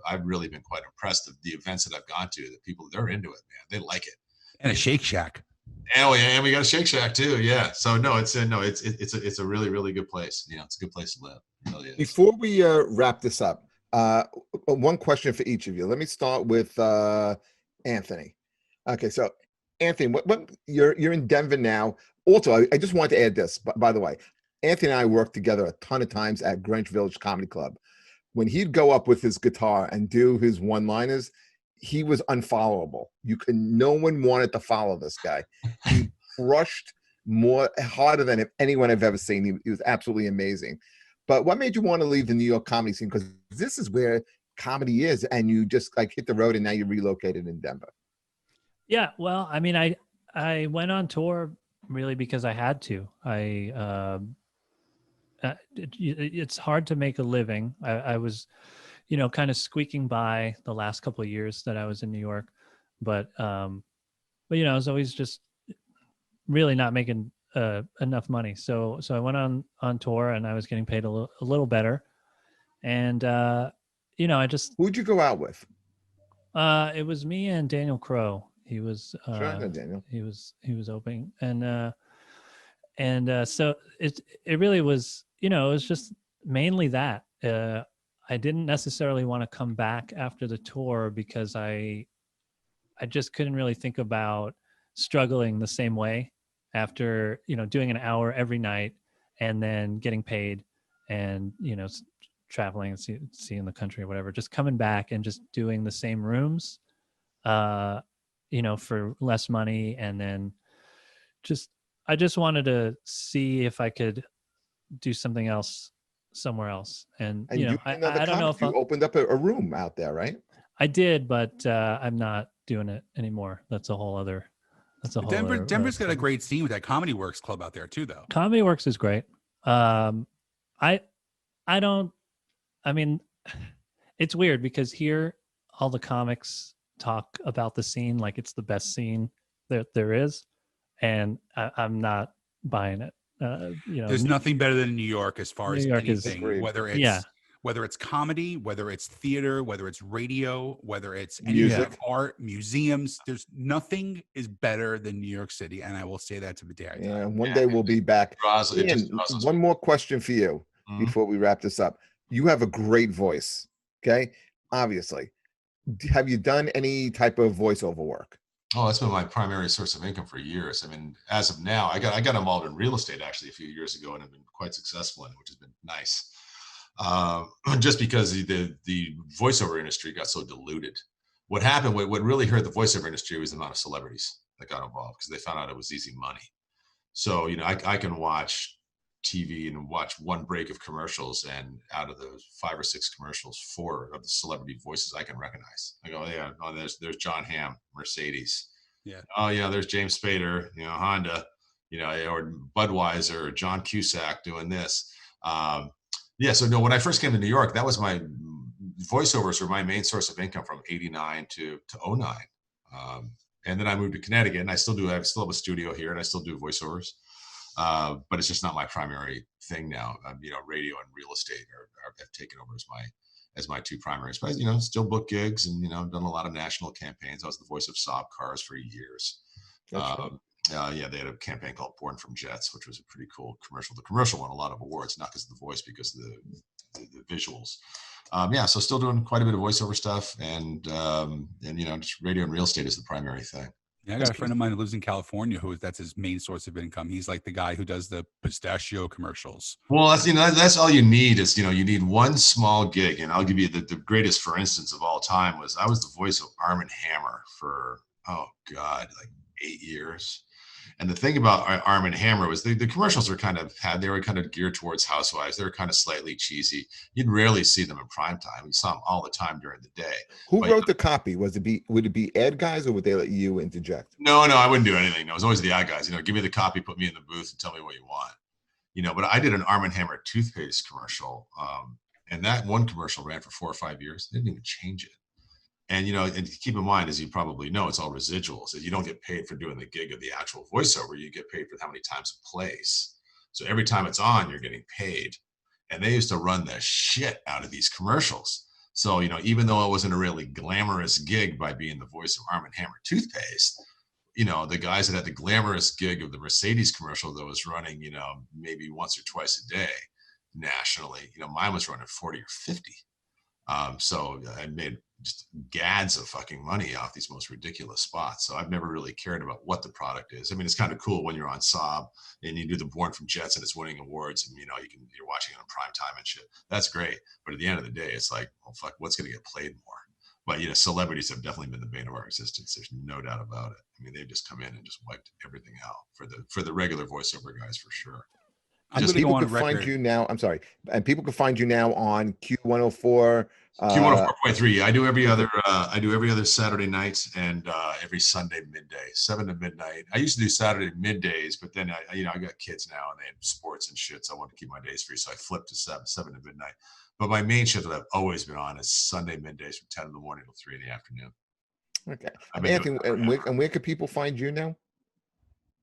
I've really been quite impressed of the events that I've gone to. The people, they're into it, man. They like it. And a Shake Shack. And we got a Shake Shack too. Yeah. So no, it's a really, really good place. You know, it's a good place to live. It really is. Before we wrap this up, one question for each of you. Let me start with Anthony. Okay, so Anthony, what you're in Denver now. Also, I just wanted to add this, by the way, Anthony and I worked together a ton of times at Greenwich Village Comedy Club. When he'd go up with his guitar and do his one-liners, he was unfollowable. No one wanted to follow this guy. He crushed more harder than anyone I've ever seen. He was absolutely amazing. But what made you want to leave the New York comedy scene? Because this is where comedy is, and you just like hit the road, and now you're relocated in Denver. Yeah, well, I mean, I went on tour really because I had to. It's hard to make a living. I was, kind of squeaking by the last couple of years that I was in New York, but I was always just really not making enough money. So I went on tour, and I was getting paid a little better, and I just. Who'd you go out with? It was me and Daniel Crow. He was Sure, I know Daniel. He was opening, and so it really was, it was just mainly that. I didn't necessarily want to come back after the tour because I just couldn't really think about struggling the same way after, doing an hour every night and then getting paid and, traveling and seeing the country or whatever, just coming back and just doing the same rooms, for less money. And then I just wanted to see if I could do something else somewhere else. And I don't know if you opened up a room out there, right? I did, but I'm not doing it anymore. That's a whole other. Denver's got a great scene with that Comedy Works club out there too, though. Comedy Works is great. I mean, it's weird because here all the comics talk about the scene like it's the best scene that there is, and I'm not buying it. There's nothing better than New York as far as anything, whether it's comedy, whether it's theater, whether it's radio, whether it's music, art, museums. There's nothing is better than New York City, and I will say that to the day I die. Yeah, one day we'll be back. Ian, one more question for you before we wrap this up. You have a great voice, okay? Obviously. Have you done any type of voiceover work? Oh, that's been my primary source of income for years. I mean, as of now, I got involved in real estate actually a few years ago, and I've been quite successful in it, which has been nice. Just because the voiceover industry got so diluted. What happened, what really hurt the voiceover industry was the amount of celebrities that got involved because they found out it was easy money. So, I can watch TV and watch one break of commercials, and out of those 5 or 6 commercials, 4 of the celebrity voices I can recognize. I go, yeah, oh, there's John Hamm, Mercedes. Yeah. Oh yeah, there's James Spader, Honda, or Budweiser, or John Cusack doing this. Yeah. So no, when I first came to New York, that was my voiceovers were my main source of income from '89 to '09. And then I moved to Connecticut, and I still have a studio here, and I still do voiceovers. But it's just not my primary thing now. Radio and real estate have taken over as my 2 primaries. But still book gigs, and done a lot of national campaigns. I was the voice of Saab cars for years. Yeah, they had a campaign called "Born from Jets," which was a pretty cool commercial. The commercial won a lot of awards, not because of the voice, because of the visuals. Yeah, so still doing quite a bit of voiceover stuff, and just radio and real estate is the primary thing. Yeah, I got a friend of mine who lives in California that's his main source of income. He's like the guy who does the pistachio commercials. Well, that's all you need is, you need one small gig. And I'll give you the greatest, for instance, of all time was I was the voice of Arm & Hammer for, like 8 years. And the thing about Arm & Hammer was the commercials were kind of geared towards housewives. They were kind of slightly cheesy. You'd rarely see them in prime time. You saw them all the time during the day. Who wrote the copy? Would it be ad guys, or would they let you interject? No, I wouldn't do anything. No, it was always the ad guys. Give me the copy, put me in the booth, and tell me what you want. But I did an Arm & Hammer toothpaste commercial, and that one commercial ran for 4 or 5 years. They didn't even change it. And, and keep in mind, as you probably know, it's all residuals. You don't get paid for doing the gig of the actual voiceover. You get paid for how many times it plays. So every time it's on, you're getting paid. And they used to run the shit out of these commercials. So, even though it wasn't a really glamorous gig by being the voice of Arm & Hammer toothpaste, you know, the guys that had the glamorous gig of the Mercedes commercial that was running, you know, maybe once or twice a day nationally, you know, mine was running 40 or 50. So I made just gads of fucking money off these most ridiculous spots. So I've never really cared about what the product is. I mean, it's kind of cool when you're on Saab and you do the Born from Jets and it's winning awards, and you know, you're watching it on prime time and shit. That's great. But at the end of the day, it's like, oh fuck, what's going to get played more? But you know, celebrities have definitely been the bane of our existence. There's no doubt about it. I mean, they've just come in and just wiped everything out for the regular voiceover guys, for sure. People can find you now. I'm sorry, and people can find you now on Q104. Q104.3. I do every other Saturday night and every Sunday midday, 7 to midnight. I used to do Saturday middays, but then I got kids now and they have sports and shit, so I want to keep my days free. So I flipped to 7 to midnight. But my main shift that I've always been on is Sunday middays from 10 in the morning till 3 in the afternoon. Okay. Anthony, and where can people find you now?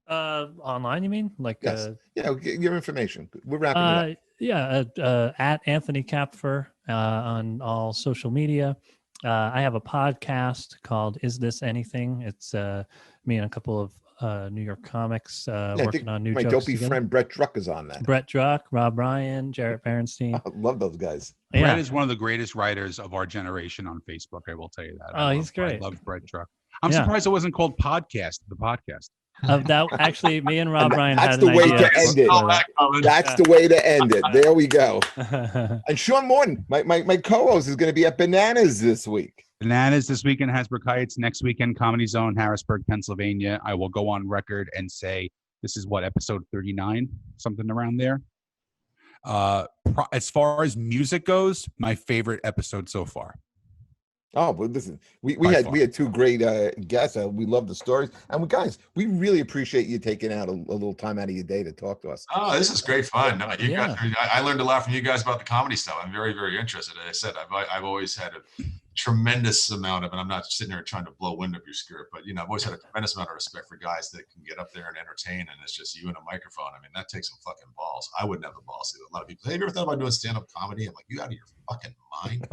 Online, you mean? Like, yes. Your information. We're wrapping it up. Yeah, at Anthony Kapfer on all social media. I have a podcast called Is This Anything? It's me and a couple of New York comics working on new my jokes. My dopey together. friend Brett Druck is on that. Brett Druck, Rob Ryan, Jarrett Berenstein. I love those guys. Yeah. Brett is one of the greatest writers of our generation on Facebook. I will tell you that. He's great. I love Brett Druck. I'm surprised it wasn't called Podcast, the podcast. That actually, me and Rob Ryan that's had the an way idea. to end it. That's the way to end it. There we go. And Sean Morton, my co-host, is going to be at Bananas this week. Bananas this weekend, Hasbrook Heights. Next weekend, Comedy Zone, Harrisburg, Pennsylvania. I will go on record and say this is episode 39, something around there. As far as music goes, my favorite episode so far. Oh, but listen, we had two great guests. We love the stories, and guys, we really appreciate you taking out a little time out of your day to talk to us. Oh, this is great fun. No, you guys, I learned a lot from you guys about the comedy stuff. I'm very, very interested. As I said, I've always had a tremendous amount of, and I'm not sitting there trying to blow wind up your skirt, but you know, I've always had a tremendous amount of respect for guys that can get up there and entertain, and it's just you and a microphone. I mean, that takes some fucking balls. I wouldn't have the balls to do. A lot of people, hey, have you ever thought about doing stand-up comedy? I'm like, you out of your fucking mind?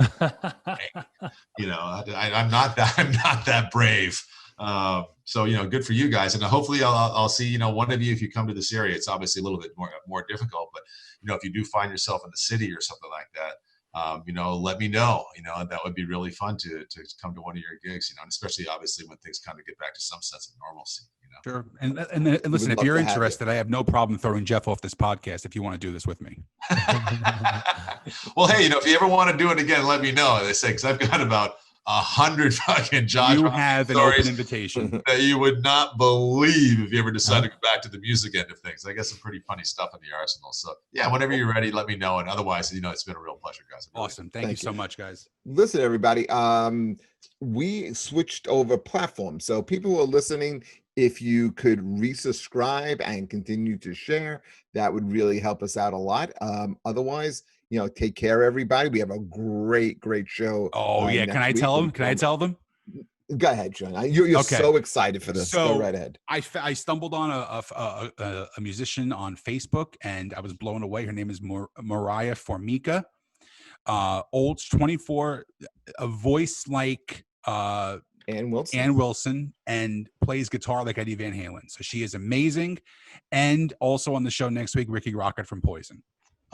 You know, I'm not that brave. So, you know, good for you guys. And hopefully I'll see, you know, one of you, if you come to this area. It's obviously a little bit more difficult, but you know, if you do find yourself in the city or something like that, you know, let me know, you know, that would be really fun to come to one of your gigs, you know, and especially obviously when things kind of get back to some sense of normalcy, you know. Sure. And listen, if you're interested, I have no problem throwing Jeff off this podcast if you want to do this with me. Well, hey, you know, if you ever want to do it again, let me know. They say, because I've got about 100 fucking Josh. You have an open invitation that you would not believe if you ever decide to go back to the music end of things. I got some pretty funny stuff in the arsenal. So yeah, whenever you're ready, let me know. And otherwise, you know, it's been a real pleasure, guys. Awesome. Thank you so much, guys. Listen, everybody, we switched over platforms. So people who are listening, if you could resubscribe and continue to share, that would really help us out a lot. Otherwise, you know, take care, everybody. We have a great show. Oh yeah, can I tell them? Can I tell them? Go ahead, Sean. You're okay. So excited for this. So go right ahead. I stumbled on a musician on Facebook, and I was blown away. Her name is Mariah Formica. Old 24, a voice like Ann Wilson, and plays guitar like Eddie Van Halen. So she is amazing. And also on the show next week, Ricky Rocket from Poison.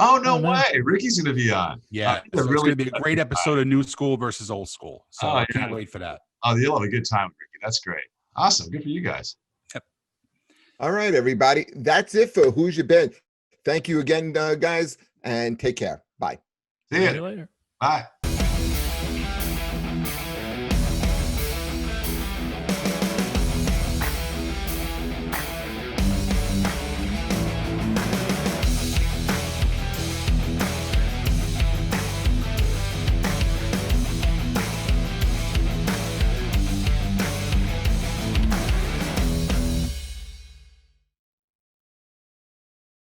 Oh, no way. Ricky's going to be on. Yeah. So it's going to be a great episode of New School versus Old School. So I can't wait for that. Oh, you'll have a good time, Ricky. That's great. Awesome. Good for you guys. Yep. All right, everybody. That's it for Who's Your Band. Thank you again, guys, and take care. Bye. See you later. Bye.